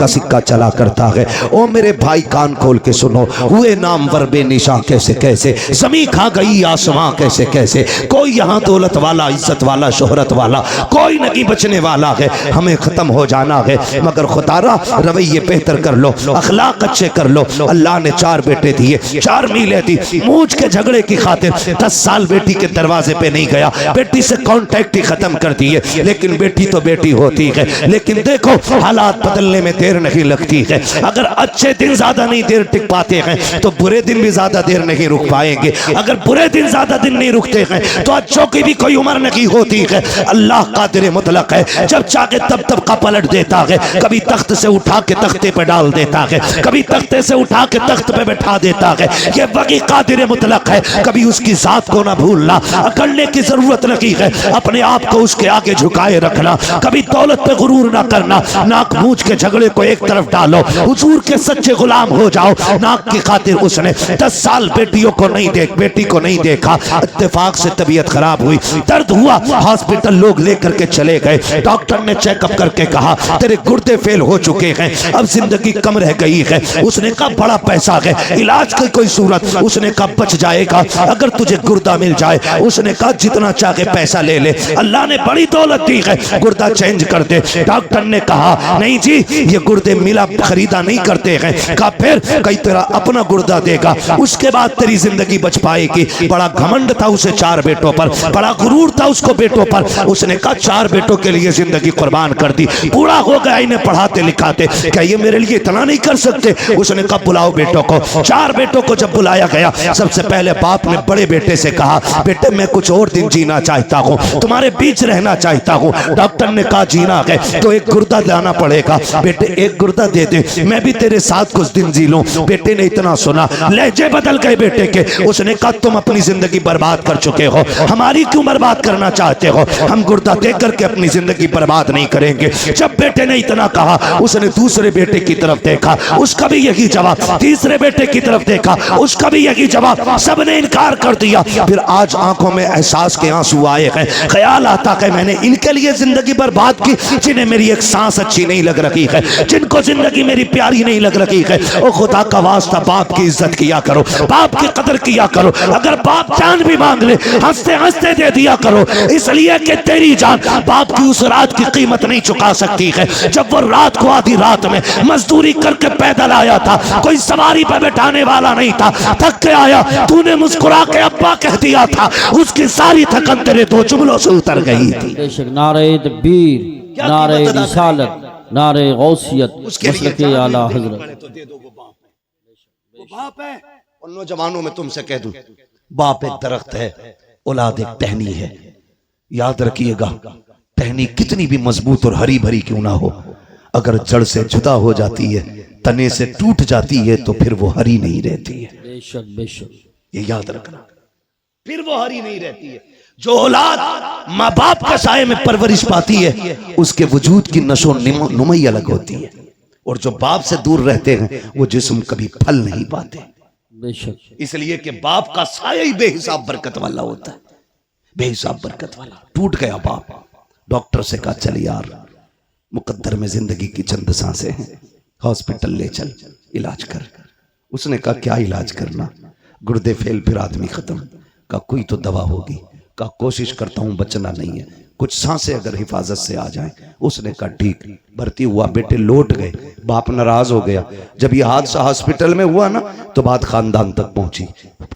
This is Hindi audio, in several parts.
का सिक्का चला करता है। ओ मेरे भाई कान खोल के सुनो, हुए नाम वर बेनिशा कैसे कैसे, ज़मीं खा गई आसमां कैसे कैसे, कोई यहाँ दौलत वाला, इज्जत वाला, शोहरत वाला कोई नहीं बचने वाला है। हमें खत्म हो जाना है, मगर खुदारा रवैये बेहतर कर लो, अखलाक अच्छे कर लो। अल्लाह ने 4 बेटे दिए, 4 मीलें दी। मूछ के झगड़े की खातिर 10 साल बेटी के दरवाजे पे नहीं गया, बेटी से कांटेक्ट ही खत्म कर दिए। लेकिन बेटी तो बेटी होती है। लेकिन देखो हालात बदलने में देर नहीं लगती है। अगर अच्छे दिन ज्यादा नहीं देर टिक पाते हैं तो बुरे दिन भी ज्यादा देर नहीं रुक पाएंगे। अगर बुरे दिन ज्यादा दिन नहीं रुकते हैं तो अच्छों की भी कोई उम्र नहीं होती है। अल्लाह कादिर मुतलक है, जब चाहे तब तब का पलट देता है। कभी तख्त से उठा के तख्ते पे डाल देता है, कभी तख्ते से उठा के तख्त पे बैठा देता है। ये वही कादिर मुतलक है। कभी उसकी जात को ना भूलना, अकड़ने की जरूरत नहीं है, अपने आप को उसके आगे झुकाए रखना। कभी दौलत पे गुरूर ना करना, नाक मूछ के झगड़े को एक तरफ डालो, हुजूर के सच्चे गुलाम हो जाओ। नाक की खातिर उसने 10 साल बेटी को नहीं देखा। इत्तेफाक से तबीयत खराब हुई, दर्द हुआ, हॉस्पिटल लोग लेकर के चले गए। डॉक्टर ने चेकअप करके कहा तेरे गुर्दे फेल हो चुके हैं, अब जिंदगी कम रह गई है। उसने कहा बड़ा पैसा है, इलाज की कोई सूरत? उसने कहा बच जाएगा अगर तुझे गुर्दा मिल जाए। उसने कहा जितना चाहे पैसा ले ले, अल्लाह ने बड़ी दौलत दी है, गुर्दा चेंज कर दे। डॉक्टर ने कहा नहीं जी, ये गुर्दे मिला खरीदा नहीं करते हैं। कहा फिर? कई तेरा अपना गुर्दा देगा, उसके बाद तेरी जिंदगी बच पाएगी। बड़ा घमंड था उसे 4 बेटों पर, बड़ा गुरूर था उसको बेटों पर। उसने कहा 4 बेटों के लिए जिंदगी कुर्बान कर दी, पूरा हो गया इन्हें पढ़ाते लिखाते, क्या ये मेरे लिए इतना नहीं कर सकते? उसने कहा बुलाओ बेटों को। 4 बेटों को जब बुलाया गया, सबसे पहले बाप ने बड़े बेटे से कहा बेटे मैं कुछ और दिन जीना चाहता हूँ, तुम्हारे बीच रहना चाहता हूँ। डॉक्टर ने कहा जीना है तो एक गुर्दा लाना पड़ेगा। बेटे एक गुर्दा दे दे, मैं भी तेरे साथ कुछ दिन जी लूं। बेटे ने इतना सुना, लहजे बदल गए बेटे के। उसने कहा तुम अपनी जिंदगी बर्बाद कर चुके हो, हमारी क्यों बर्बाद करना चाहते हो? हम गुर्दा दे करके अपनी जिंदगी बर्बाद नहीं करेंगे। जब बेटे ने इतना कहा, उसने दूसरे बेटे की तरफ देखा, उसका भी यही जवाब। तीसरे बेटे की तरफ देखा, उसका भी यही जवाब। सबने इनकार कर दिया। फिर आज आंखों में एहसास के आंसू आए हैं। ख्याल आता है मैंने इनके लिए जिंदगी बर्बाद की, जिन्हें मेरी एक सांस अच्छी नहीं लग रही है, जिनको जिंदगी मेरी प्यारी नहीं लग रही है। ओ खुदा का वास्ता बाप की इज्जत किया करो, बाप की कदर किया करो। अगर बाप जान भी मांग ले, हंसते हंसते दे दिया करो, इसलिए कि तेरी जान बाप की उस रात की कीमत नहीं चुका सकती है। जब वो रात को आधी रात में मजदूरी करके पैदल आया था, कोई सवारी पर बैठाने वाला नहीं था, थक के आया, तूने मुस्कुरा के अब्बा कह दिया था, उसकी सारी थकन तेरे 2 जुमलों से उतर गई थी। नारे तकबीर, नारे रिसालत, नारे गौसियत, मसलके आला हजरत। वो बाप है। और नौजवानों में तुमसे कह दूं, बाप एक दरख्त है, औलाद एक टहनी है। याद रखिएगा, टहनी कितनी भी मजबूत और हरी भरी क्यों ना हो, अगर जड़ से जुदा हो जाती है, तने से टूट जाती है, तो फिर वो हरी नहीं रहती है। बेशक बेशक, ये याद रखना, फिर वो हरी नहीं रहती है। जो औलाद माँ बाप के साए में परवरिश पाती है, उसके वजूद की नशो नुमई अलग होती है। और जो बाप से दूर रहते हैं, वो जिस्म कभी फल नहीं पाते। बेशक, इसलिए कि बाप का साया ही बेहिसाब बरकत वाला होता है, बेहिसाब बरकत वाला। टूट गया बाप, डॉक्टर से कहा चल यार, मुकद्दर में जिंदगी की चंद सांसें हैं, हॉस्पिटल ले चल, इलाज कर। उसने कहा क्या इलाज करना? गुर्दे फेल, फिर आदमी खत्म। कहा कोई तो दवा होगी। कहा कोशिश करता हूं, बचना नहीं है, कुछ सांसें अगर हिफाजत से आ जाएं। उसने कहा ठीक। भर्ती हुआ, बेटे लौट गए, बाप नाराज हो गया। जब यह हादसा हॉस्पिटल में हुआ ना, तो बात खानदान तक पहुंची,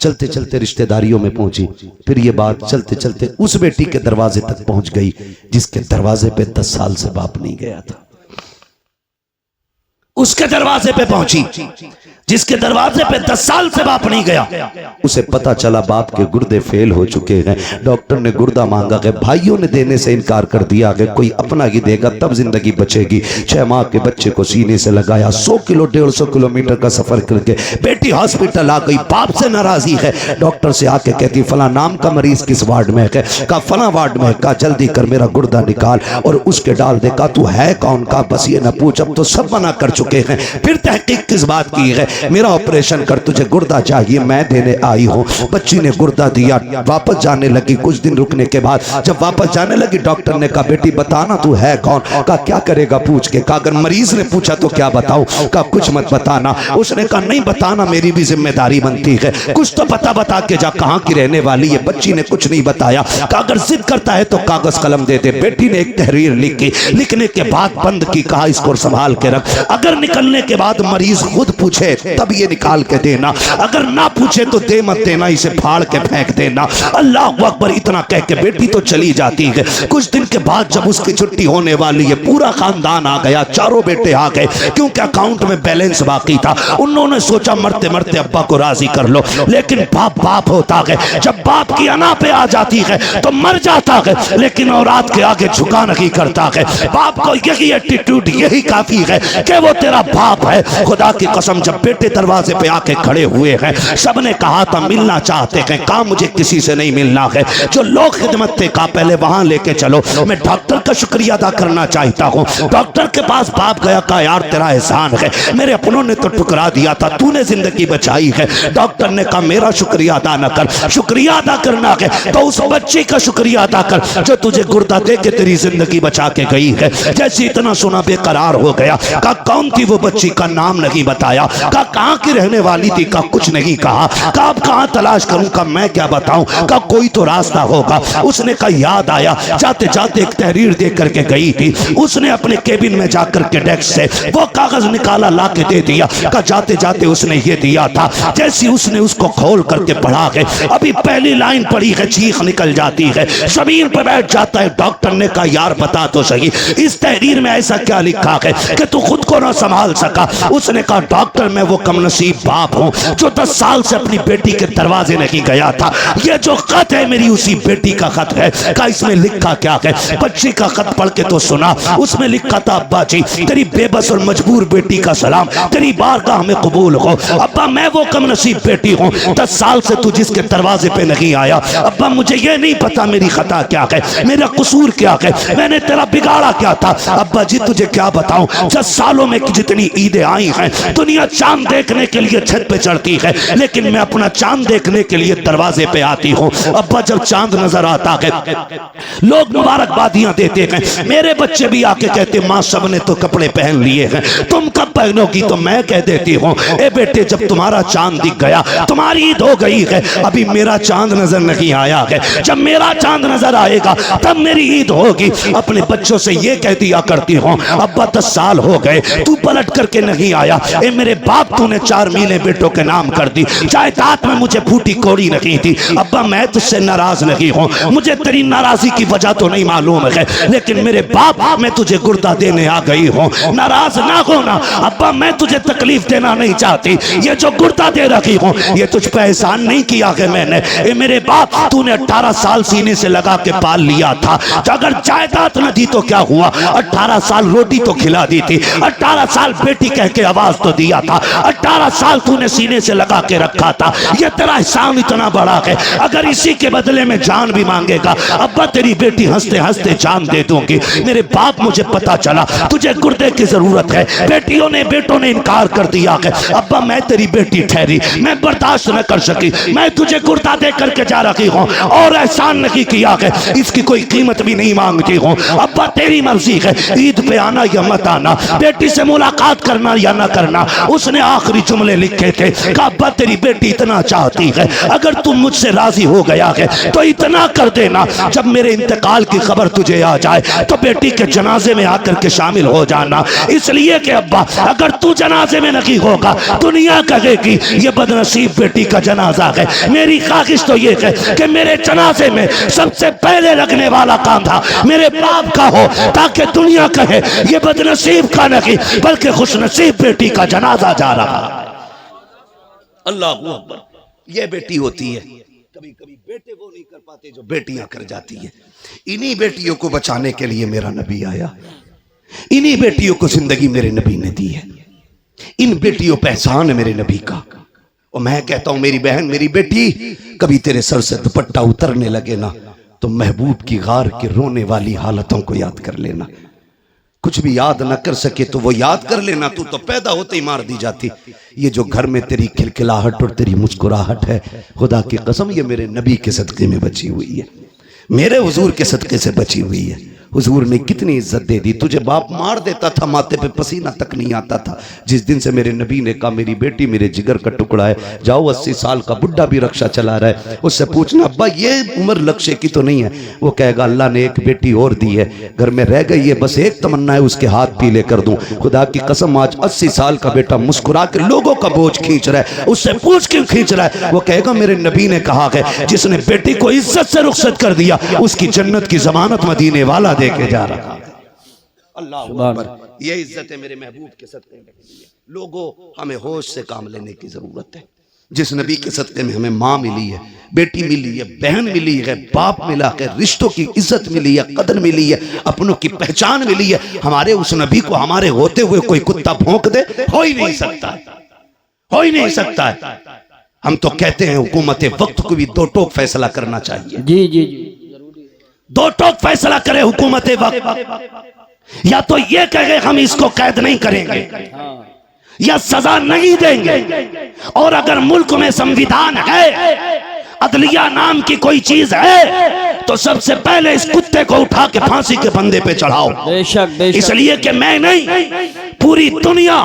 चलते चलते रिश्तेदारियों में पहुंची, फिर ये बात चलते चलते उस बेटी के दरवाजे तक पहुंच गई जिसके दरवाजे पे 10 साल से बाप नहीं गया था। उसके दरवाजे पे पहुंची जिसके दरवाजे पे 10 साल से बाप नहीं गया। उसे पता चला बाप के गुर्दे फेल हो चुके हैं। डॉक्टर ने गुर्दा मांगा है, भाइयों ने देने से इनकार कर दिया है, कोई अपना ही देगा तब जिंदगी बचेगी। 6 माह के बच्चे को सीने से लगाया, 100 किलो 150 किलोमीटर का सफर करके बेटी हॉस्पिटल आ गई। बाप से नाराजी है, डॉक्टर से आके कहती फला नाम का मरीज किस वार्ड में है? कहा फला वार्ड में। कहा जल्दी कर मेरा गुर्दा निकाल और उसके डाल दे। कहा तू है कौन? का बस ये न पूछ, अब तो सब मना कर चुके चुके हैं। फिर तहकीक किस बात की है, मेरा ऑपरेशन कर, तुझे गुर्दा चाहिए, मैं देने आई हूँ। बच्ची ने गुर्दा दिया, वापस जाने लगी। कुछ दिन रुकने के बाद जब वापस जाने लगी, डॉक्टर ने कहा बेटी बताना तू है कौन। कहा क्या करेगा पूछ के। कहा अगर मरीज ने पूछा तो क्या बताऊं। कहा कुछ मत बताना। उसने कहा नहीं बताना, मेरी भी जिम्मेदारी बनती है, कुछ तो बता के जा, कहाँ की रहने वाली है। बच्ची ने कुछ नहीं बताया। कहा अगर जिद करता है तो कागज कलम दे दे। बेटी ने एक तहरीर लिखी, लिखने के बाद बंद की। कहा इसको संभाल के रख, अगर निकलने के बाद मरीज खुद पूछे तब ये निकाल के देना, अगर ना पूछे तो दे मत देना, इसे फाड़ के फेंक देना। अल्लाह अकबर। इतना कह के बेटी तो चली जाती है। कुछ दिन के बाद जब उसकी छुट्टी होने वाली है, पूरा खानदान आ गया, चारों बेटे आ गए, क्योंकि अकाउंट में बैलेंस बाकी था। उन्होंने सोचा मरते मरते अब्बा को राजी कर लो, लेकिन बाप बाप होता है। जब बाप की अना पे आ जाती है तो मर जाता है, लेकिन औलाद के आगे झुका नहीं करता है। बाप को यही एटीट्यूड, यही काफी है कि वो तेरा बाप है। खुदा की कसम, जब बेटे दरवाजे पे आके खड़े हुए हैं, सबने कहा था मिलना चाहते हैं। कहा मुझे किसी से नहीं मिलना है, जो लोग खिदमत थे कहा पहले वहां लेके चलो। मैं डॉक्टर का शुक्रिया अदा करना चाहता हूँ। डॉक्टर के पास बाप गया, कहा यार तेरा एहसान है, मेरे अपनों ने तो ठुकरा दिया था, तूने जिंदगी बचाई है। डॉक्टर ने कहा मेरा शुक्रिया अदा न कर, शुक्रिया अदा करना है तो उस बच्ची का शुक्रिया अदा कर जो तुझे गुर्दा दे के तेरी जिंदगी बचा के गई है। जैसे इतना सुना बेकरार हो गया। कहा कौन थी वो बच्ची, का नाम नहीं बताया। कहा कहाँ की रहने वाली थी, का कुछ नहीं कहा। कहा अब कहाँ तलाश करूं, का मैं क्या बताऊं। का कोई तो रास्ता होगा। उसने कहा याद आया, जाते जाते एक तहरीर दे करके गई थी। उसने अपने केबिन में जाकर के डेस्क से वो कागज निकाला, ला के दे दिया। का जाते जाते उसने ये दिया था। जैसी उसने उसको खोल करके पढ़ा है, अभी पहली लाइन पढ़ी है, चीख निकल जाती है, जमीन पर बैठ जाता है। डॉक्टर ने कहा यार बता तो सही, इस तहरीर में ऐसा क्या लिखा है कि तू खुद को ना संभाल सका। उसने कहा डॉक्टर मैं वो कमनसीब बाप हूँ जो 10 साल से अपनी बेटी के दरवाजे नहीं गया था। ये जो खत है मेरी उसी बेटी का खत है। कहा इसमें लिखा क्या है। बच्ची का खत पढ़ के तो सुना। उसमें लिखा था अब्बा जी तेरी बेबस और मजबूर बेटी का सलाम, तेरी बारगाह में कबूल हो। अब्बा मैं वो कमनसीब बेटी हूँ, 10 साल से तू जिसके दरवाजे पे नहीं आया। अब्बा मुझे ये नहीं पता मेरी खता क्या है, मेरा कसूर क्या है, मैंने तेरा बिगाड़ा क्या था। अब्बा जी तुझे क्या बताऊं, 10 सालों में जितनी ईदें आई हैं, दुनिया चांद देखने के लिए छत पे चढ़ती है, लेकिन मैं अपना चांद देखने के लिए दरवाजे पे आती हूँ। अब्बा जब चांद नजर आता है लोग मुबारकबादियां देते हैं, मेरे बच्चे भी आके कहते माँ सबने तो कपड़े पहन लिए हैं, तुम कब पहनोगी। तो मैं कह देती हूँ ए बेटे जब तुम्हारा चांद दिख गया तुम्हारी ईद हो गई है, अभी मेरा चांद नजर नहीं आया है। जब मेरा चांद नजर आएगा तब मेरी ईद होगी। अपने बच्चों से ये कह दिया करती हूँ अब्बा 10 साल हो गए तू पलट करके नहीं आया। ए मेरे बाप तूने 4 मीलें बेटों के नाम कर दी, जायदाद में मुझे फूटी कोड़ी नहीं थी। अब्बा मैं तुझसे नाराज नहीं हूँ, मुझे तेरी नाराजगी की वजह तो नहीं मालूम है, लेकिन मेरे बाप मैं तुझे गुर्दा देने आ गई हूँ, नाराज ना होना। अब्बा मैं तुझे तकलीफ देना नहीं चाहती, ये जो गुर्दा दे रखी हूँ ये तुझ पे एहसान नहीं किया है मैंने। ए मेरे बाप तूने 18 साल सीने से लगा के पाल लिया था, अगर जायदाद न दी तो क्या हुआ, 18 साल रोटी तो खिला दी थी, 18 साल बेटी कह के आवाज तो दिया था, 18 साल तूने सीने से लगा के रखा था। ये तेरा एहसान इतना बड़ा है, अगर इसी के बदले में जान भी मांगेगा अब्बा तेरी बेटी हंसते हंसते जान दे दूंगी। मेरे बाप मुझे पता चला तुझे गुर्दे की जरूरत है, बेटियों ने बेटों ने इनकार कर दिया है। अब्बा मैं तेरी बेटी ठहरी, मैं बर्दाश्त न कर सकी, मैं तुझे गुर्दा दे करके जा रही हूँ और एहसान नहीं किया है, इसकी कोई कीमत भी नहीं मांगती हूँ। अब्बा तेरी मर्जी है, ईद पे आना या मत आना, बेटी से मुलाकात करना या ना करना। उसने आखिरी जुमले लिखे थे, कहा अब्बा तेरी बेटी इतना चाहती है, अगर तुम मुझसे राजी हो गया है तो इतना कर देना, जब मेरे इंतकाल की खबर तुझे आ जाए तो बेटी के जनाजे में आकर के शामिल हो जाना। इसलिए कि अब्बा अगर तू जनाजे में नहीं होगा दुनिया कहेगी ये बदनसीब बेटी का जनाजा है। मेरी ख्वाहिश तो ये है कि मेरे जनाजे में सबसे पहले लगने वाला कांधा मेरे बाप का हो, ताकि दुनिया कहे ये बदनसीब का नहीं बल्कि खुशनसीब बेटी का जनाजा जा रहा है। अल्लाह अकबर। ये बेटी होती है, कभी कभी बेटे वो नहीं कर पाते जो बेटियां कर जाती है। इन्हीं बेटियों को बचाने के लिए मेरा नबी आया, इन्हीं बेटियों को जिंदगी मेरे नबी ने दी है, इन बेटियों पे एहसान है मेरे नबी का। और मैं कहता हूं मेरी बहन मेरी बेटी कभी तेरे सर से दुपट्टा उतरने लगे ना तो महबूब की गार के रोने वाली हालतों को याद कर लेना। कुछ भी याद न कर सके तो वो याद कर लेना, तू तो पैदा होते ही मार दी जाती। ये जो घर में तेरी खिलखिलाहट और तेरी मुस्कुराहट है, खुदा की कसम ये मेरे नबी के सदक़े में बची हुई है, मेरे हुजूर के सदक़े से बची हुई है। हुजूर ने कितनी इज्जत दे दी। तुझे बाप मार देता था, माथे पे पसीना तक नहीं आता था। जिस दिन से मेरे नबी ने कहा मेरी बेटी मेरे जिगर का टुकड़ा है, जाओ 80 साल का बुढ़ा भी रक्षा चला रहा है, उससे पूछना अब्बा ये उम्र लक्ष्य की तो नहीं है। वो कहेगा अल्लाह ने एक बेटी और दी है, घर में रह गई है, बस एक तमन्ना है उसके हाथ पीले कर दूं। खुदा की कसम आज 80 साल का बेटा मुस्कुरा के लोगों का बोझ खींच रहा है, उससे पूछ क्यों खींच रहा है? वो कहेगा मेरे नबी ने कहा है जिसने बेटी को इज्जत से रुखसत कर दिया उसकी जन्नत की जमानत मदीने वाला दे के जा रहा है। अल्लाह अकबर। ये इज्जत है मेरे महबूब के सदक़े में। लोगों हमें होश से काम लेने की जरूरत है। जिस नबी के सदक़े में हमें माँ मिली है, बेटी मिली है, बहन मिली है, बाप मिला है, रिश्तों की इज्जत मिली है, कदर मिली है, अपनों की पहचान मिली है, हमारे उस नबी को हमारे होते हुए कोई कुत्ता भौंक दे, हो ही नहीं सकता, हो ही नहीं सकता है। हम तो कहते हैं हुकूमत वक्त को भी दो टोक फैसला करना चाहिए। जी जी जी, दो टोक फैसला करे हुकूमत वक्त, या तो ये कहे हम इसको कैद नहीं करेंगे या सजा नहीं देंगे, और अगर मुल्क में संविधान है, अदलिया नाम की कोई चीज है, तो सबसे पहले इस कुत्ते को उठा के फांसी के फंदे पे चढ़ाओ। बेशक बेशक। इसलिए कि मैं नहीं, पूरी दुनिया,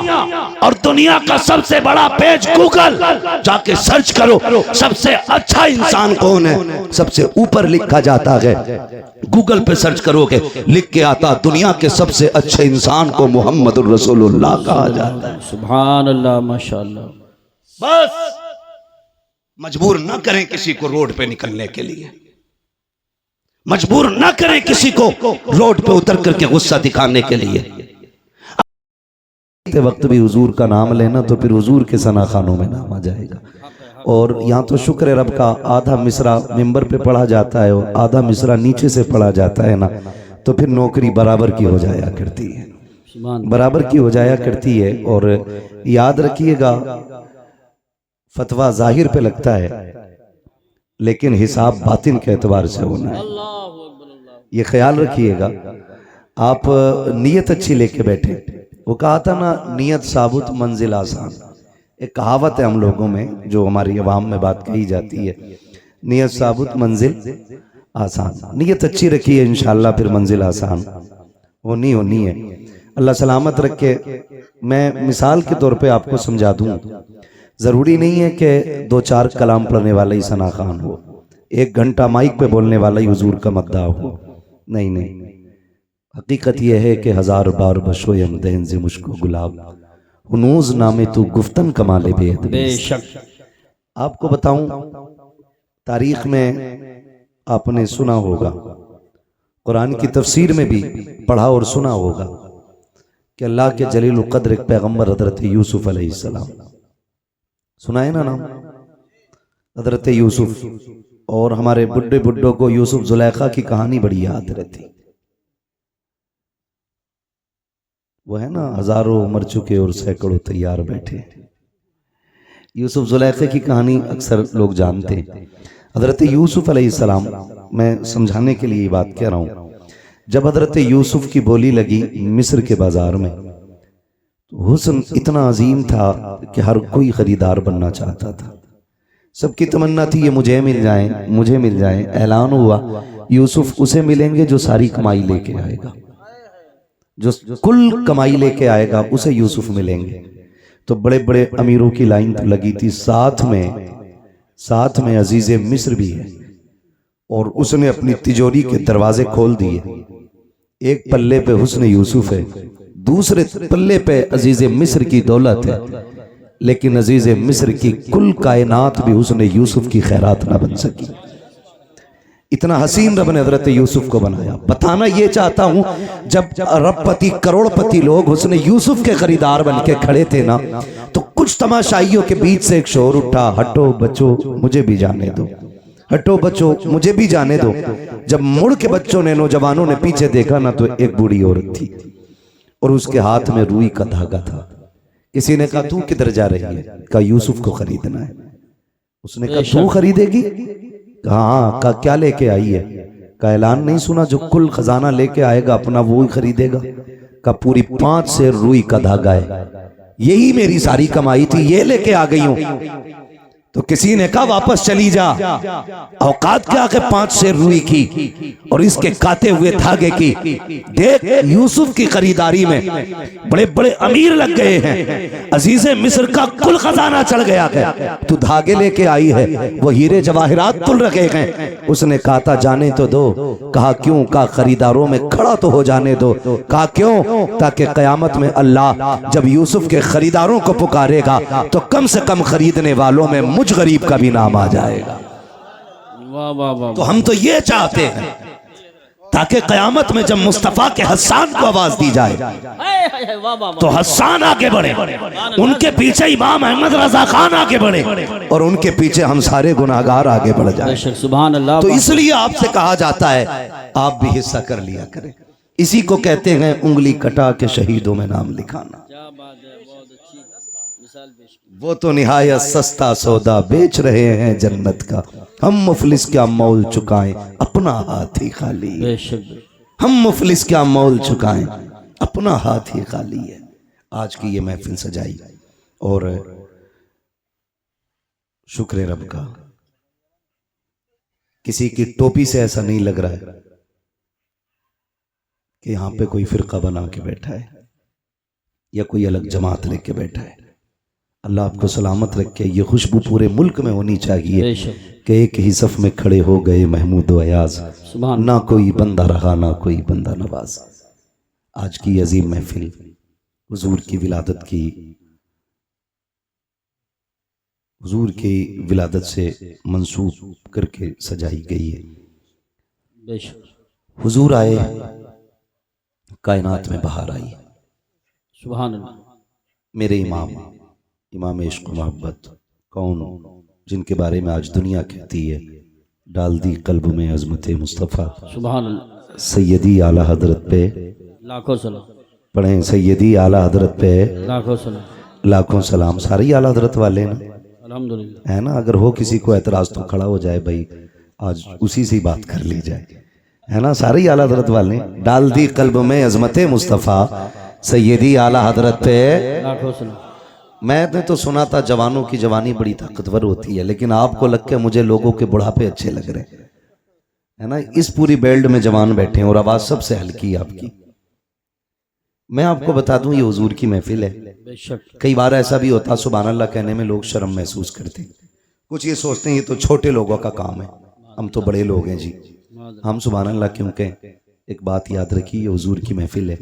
और दुनिया का सबसे बड़ा पेज गूगल, जाके सर्च करो सबसे अच्छा इंसान कौन है, सबसे ऊपर लिखा जाता है, गूगल पे सर्च करोगे लिख के आता दुनिया के सबसे अच्छे इंसान को मोहम्मदुर रसूलुल्लाह कहा जाता है। सुभान अल्लाह, माशाअल्लाह। बस मजबूर न करें किसी को रोड पे निकलने के लिए, मजबूर न करें किसी को रोड पे उतर करके गुस्सा दिखाने के लिए। वक्त भी हुजूर का नाम लेना तो फिर हुजूर के सना खानों में नाम आ जाएगा। और यहाँ तो शुक्र है रब का, आधा मिसरा मिंबर पे पढ़ा जाता है और आधा मिसरा नीचे से पढ़ा जाता है ना, तो फिर नौकरी बराबर की हो जाया करती है, बराबर की हो जाया करती है। और याद रखिएगा फतवा जाहिर पे लगता है लेकिन हिसाब बातिन के एतबार से होना है, ये ख्याल रखिएगा। आप नीयत अच्छी लेके बैठे, वो कहा था ना नीयत साबुत मंजिल आसान, एक कहावत है हम लोगों में जो हमारी अवाम में बात कही जाती है, नीयत साबुत मंजिल आसान। नीयत अच्छी रखिए इंशाअल्लाह फिर मंजिल आसान होनी है। अल्लाह सलामत रखे। मैं मिसाल के तौर पे आपको समझा दूं, जरूरी नहीं है कि 2-4 कलाम पढ़ने वाला ही सना खान हो, 1 घंटा माइक पे बोलने वाला ही हुजूर का मद्दा हो, नहीं नहीं। हकीकत यह है कि 1000 बार बशोयम देन से मुझको गुलाब हुनूज नामे तू गुफ्तन कमाले बेहद। बेशक। आपको बताऊं, तारीख में आपने सुना होगा, कुरान की तफसीर में भी पढ़ा और सुना होगा कि अल्लाह के जलील क़द्र एक पैगम्बर हजरत यूसुफ अलैहिस्सलाम, सुना है ना नाम हजरत यूसुफ। और हमारे बुड्ढे बुड्ढों को यूसुफ जुलेखा की कहानी बड़ी याद रहती, वो है ना हजारों मर चुके और सैकड़ों तैयार बैठे। यूसुफ जुलेखा की कहानी अक्सर लोग जानते हैं। हजरत यूसुफ अलैहिस्सलाम, मैं समझाने के लिए ये बात कह रहा हूँ, जब हजरत यूसुफ की बोली लगी मिस्र के बाजार में, तो हुस्न इतना अजीम था कि हर कोई खरीदार बनना चाहता था, सबकी तमन्ना थी ये मुझे मिल जाए, मुझे मिल जाए। ऐलान हुआ यूसुफ उसे मिलेंगे जो सारी कमाई लेके आएगा, जो कुल कमाई लेके आएगा उसे यूसुफ मिलेंगे। तो बड़े बड़े अमीरों की लाइन तो लगी थी, साथ में अजीज़े मिस्र भी है, और उसने अपनी तिजोरी के दरवाजे खोल दिए। एक पल्ले पे हुस्न यूसुफ है, दूसरे पल्ले पे अजीज़े मिस्र की दौलत है, लेकिन अजीज़े मिस्र की कुल कायनात भी हुस्न यूसुफ की खैरात ना बन सकी। इतना हसीन रब ने हजरत यूसुफ को बनाया। बताना ये चाहता हूं, जब अरबपति करोड़पति लोग हुस्न यूसुफ के खरीदार बन के खड़े थे ना, तो कुछ तमाशाइयों के बीच से एक शोर उठा, हटो बच्चों मुझे भी जाने दो, हटो बच्चों मुझे भी जाने दो। जब मुड़ के बच्चों ने, नौजवानों ने पीछे देखा ना, तो एक बूढ़ी औरत थी और उसके हाथ में रुई का धागा था। किसी ने कहा तू किधर जा रही है? कहा यूसुफ को खरीदना है। उसने कहा तू खरीदेगी? कहा हाँ। कहा क्या लेके आई है? का ऐलान नहीं सुना, जो कुल खजाना लेके आएगा अपना वो ही खरीदेगा। का पूरी 5 सेर रुई का धागा है, यही मेरी सारी कमाई थी, ये लेके आ गई हूं। तो किसी ने कहा वापस चली जा, औकात क्या के 5 सेर रुई की और इसके काते हुए धागे की। देख यूसुफ की खरीदारी में बड़े बड़े अमीर लग गए हैं, अजीज़े मिस्र का कुल खजाना चढ़ गया है, तू धागे लेके आई है, वो हीरे जवाहिरात तुल रखे हैं। उसने कहा था जाने तो दो, कहा क्यों, कहा खरीदारों में खड़ा तो हो जाने दो, कहा क्यों, ताकि कयामत में अल्लाह जब यूसुफ के खरीदारों को पुकारेगा तो कम से कम खरीदने वालों में मुझ गरीब का भी नाम आ जाएगा। वाह वाह वाह। तो हम तो ये चाहते हैं ताकि कयामत में जब मुस्तफा के हस्सान को आवाज दी जाए तो हस्सान आगे बढ़े, उनके पीछे इमाम अहमद रजा खान आगे बढ़े और उनके पीछे हम सारे गुनाहगार आगे बढ़ जाए। सुभान अल्लाह। तो इसलिए आपसे कहा जाता है आप भी हिस्सा कर लिया करें। इसी को कहते हैं उंगली कटा के शहीदों में नाम लिखाना। वो तो निहायत सस्ता सौदा बेच रहे हैं जन्नत का, हम मुफलिस क्या मोल चुकाएं अपना हाथ ही खाली। हम मुफलिस क्या मोल चुकाएं अपना हाथ ही खाली है। आज की ये महफिल सजाई और शुक्र रब का, किसी की टोपी से ऐसा नहीं लग रहा है कि यहां पे कोई फिरका बना के बैठा है या कोई अलग जमात लेके बैठा है। अल्लाह आपको सलामत रखे। ये खुशबू पूरे मुल्क में होनी चाहिए कि एक ही सफ में खड़े हो गए महमूद व अयाज, ना कोई बंदा रहा ना कोई बंदा नवाज। आज की अजीम महफिल हुजूर की विलादत की, हुजूर की विलादत से मंसूब करके सजाई गई है। हुजूर आए, कायनात में बहार आई। सुभान अल्लाह। मेरे इमाम इश्क मोहब्बत कौन, जिनके बारे में आज दुनिया कहती है डाल दी कल्ब में अजमत मुस्तफ़ा। सुभान अल्लाह। सैयदी आला हजरत पे लाखों सलाम पढ़ें, सैयदी आला हजरत पे लाखों सलाम। लाखों सलाम। सारे ही आला हजरत वाले ना, अल्हम्दुलिल्लाह, है ना। अगर हो किसी को एतराज तो खड़ा हो जाए भाई, आज उसी से बात कर ली जाए, है ना। सारे ही आला हजरत वाले। डाल दी कल्ब में अजमत मुस्तफ़ा, सैयदी आला हजरत पे लाखों सलाम। मैंने तो सुना था जवानों की जवानी बड़ी ताकतवर होती है, लेकिन आपको लग के मुझे लोगों के बुढ़ापे अच्छे लग रहे हैं, है ना। इस पूरी बेल्ट में जवान बैठे हैं और आवाज सबसे हल्की है आपकी। मैं आपको बता दूं ये हुजूर की महफिल है। कई बार ऐसा भी होता सुभान अल्लाह कहने में लोग शर्म महसूस करते, कुछ ये सोचते हैं ये तो छोटे लोगों का काम है, हम तो बड़े लोग हैं जी, हम सुभान अल्लाह क्यों कहें। एक बात याद रखिए, ये हुजूर की महफिल है,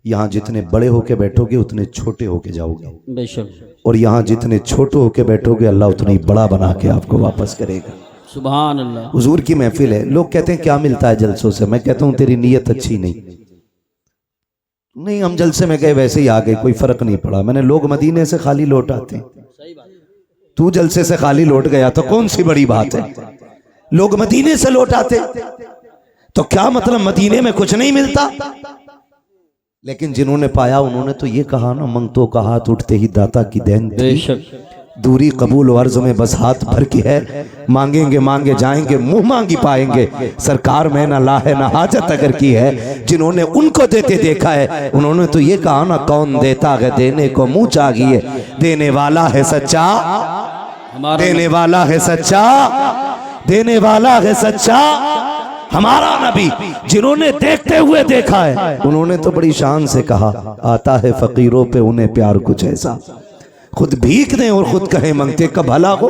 यहाँ जितने बड़े होके बैठोगे उतने छोटे होके जाओगे, बेशक। और यहाँ जितने छोटे होके बैठोगे अल्लाह उतना ही बड़ा बना के आपको वापस करेगा। सुभान अल्लाह। हुजूर की महफिल है। लोग कहते हैं क्या मिलता है जलसों से, मैं कहता हूँ तेरी नीयत अच्छी नहीं, हम जलसे में गए वैसे ही आ गए, कोई फर्क नहीं पड़ा। मैंने लोग मदीने से खाली लौट आते, तू जलसे से खाली लौट गया तो कौन सी बड़ी बात है। लोग मदीने से लौट आते तो क्या मतलब मदीने में कुछ नहीं मिलता, लेकिन जिन्होंने पाया उन्होंने तो ये कहा ना, मंगतों का हाथ उठते ही दाता की देन थी, दूरी कबूल अर्ज में बस हाथ भर की है, मांगेंगे मांगे जाएंगे मुंह मांगी पाएंगे, सरकार में ना ला है ना हाजत अगर की है। जिन्होंने उनको देते देखा है उन्होंने तो ये कहा ना, कौन देता है देने को मुंह चाहिए, देने वाला है सच्चा, देने वाला है सच्चा, देने वाला है सच्चा हमारा नबी। जिन्होंने देखते हुए देखा है उन्होंने तो बड़ी शान से कहा, आता है फकीरों पे उन्हें प्यार कुछ ऐसा, खुद भीख दें और खुद कहें मंगते का भला हो।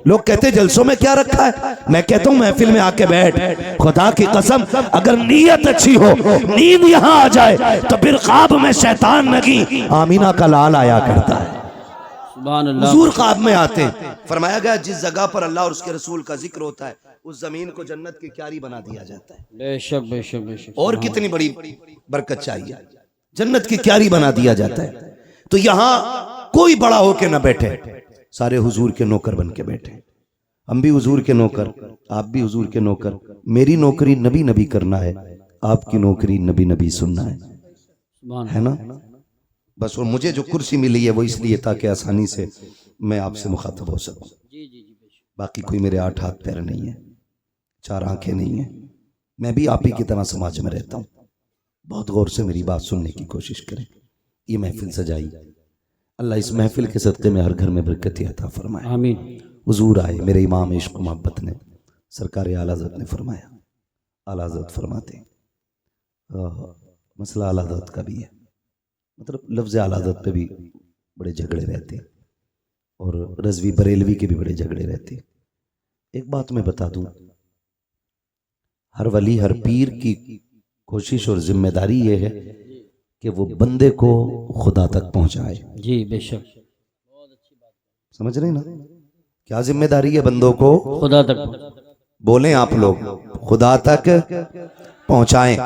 लोग कहते जलसों में क्या रखा है, मैं कहता हूं महफिल में आके बैठ, खुदा की कसम अगर नीयत अच्छी हो, नींद यहां आ जाए तो फिर ख्वाब में शैतान नगी आमीना का लाल आया करता है। हुजूर ख्वाब में आते हैं। फरमाया गया जिस जगह पर अल्लाह और उसके रसूल का जिक्र होता है उस जमीन को जन्नत की क्यारी बना दिया जाता है। बेशक बेशक बेशक। और कितनी बड़ी बरकत चाहिए, जन्नत की क्यारी बना दिया जाता है। तो यहाँ कोई बड़ा होके ना बैठे, सारे हुजूर के नौकर बन के बैठे। हम भी हुजूर के नौकर, आप भी हुजूर के नौकर। मेरी नौकरी नबी नबी करना है, आपकी नौकरी नबी नबी सुनना है ना। बस और मुझे जो कुर्सी मिली है वो इसलिए ताकि आसानी से मैं आपसे मुखातब हो सकूं। बाकी कोई मेरे 8 हाथ पैर नहीं है, 4 आंखें नहीं है, मैं भी आप ही की तरह समाज में रहता हूँ। बहुत गौर से मेरी बात सुनने की कोशिश करें। ये महफिल सजाई, अल्लाह इस महफिल के सदक़े में हर घर में बरकत अता फरमाए। आमीन। हुजूर आए, मेरे इमाम इश्क मोहब्बत ने, सरकार आला हज़रत ने फरमाया, आला हज़रत फरमाते हैं, मसला आला हज़रत का भी है, मतलब लफ्ज़ आला हज़रत पे भी बड़े झगड़े रहते हैं और रज़वी बरेलवी के भी बड़े झगड़े रहते हैं। एक बात मैं बता दूं, हर वली हर पीर की कोशिश और जिम्मेदारी ये है कि वो बंदे को खुदा तक पहुंचाए। जी बेशक, समझ रहे हैं ना? क्या जिम्मेदारी है बंदों को? खुदा तक पहुंच। बोलें आप लोग, खुदा तक पहुंचाएं।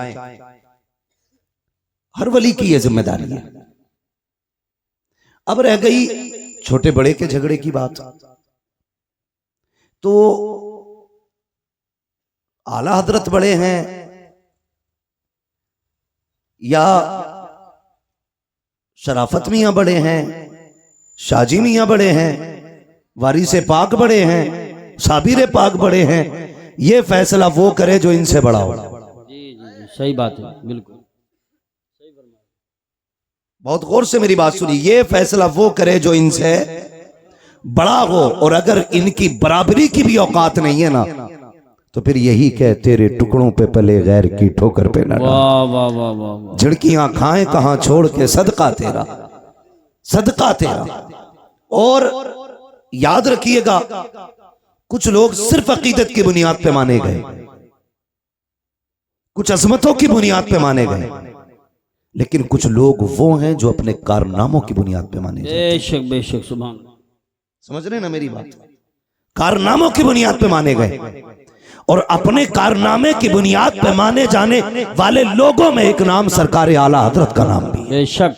हर वली की यह जिम्मेदारी है। अब रह गई छोटे बड़े के झगड़े की बात, तो आला हजरत बड़े हैं या शराफत मियां बड़े हैं, शाजी मियां बड़े हैं, वारिसे पाक बड़े हैं, साबिर पाक बड़े हैं, ये फैसला वो करे जो इनसे बड़ा हो। जी जी, सही बात है, बिल्कुल बहुत गौर से मेरी बात सुनिए। ये फैसला वो करे जो इनसे बड़ा हो, और अगर इनकी बराबरी की भी औकात नहीं है ना, तो फिर यही कह, तेरे टुकड़ों पे पले गैर की ठोकर पे न डाल। वाह वाह वाह वाह वाह। झिड़कियां खाएं कहां छोड़ के, सदका तेरा, सदका तेरा। और याद रखिएगा, कुछ लोग सिर्फ अकीदत की बुनियाद पे माने गए, कुछ अजमतों की बुनियाद पे माने गए, लेकिन कुछ लोग वो हैं जो अपने कारनामों की बुनियाद पे माने गए। बेशक बेशक, सुभान। समझ रहे हैं ना मेरी बात? कारनामों की बुनियाद पे माने गए, और अपने कारनामे की बुनियाद पे माने जाने वाले लोगों में एक नाम सरकार आला हजरत का नाम भी है। बेशक।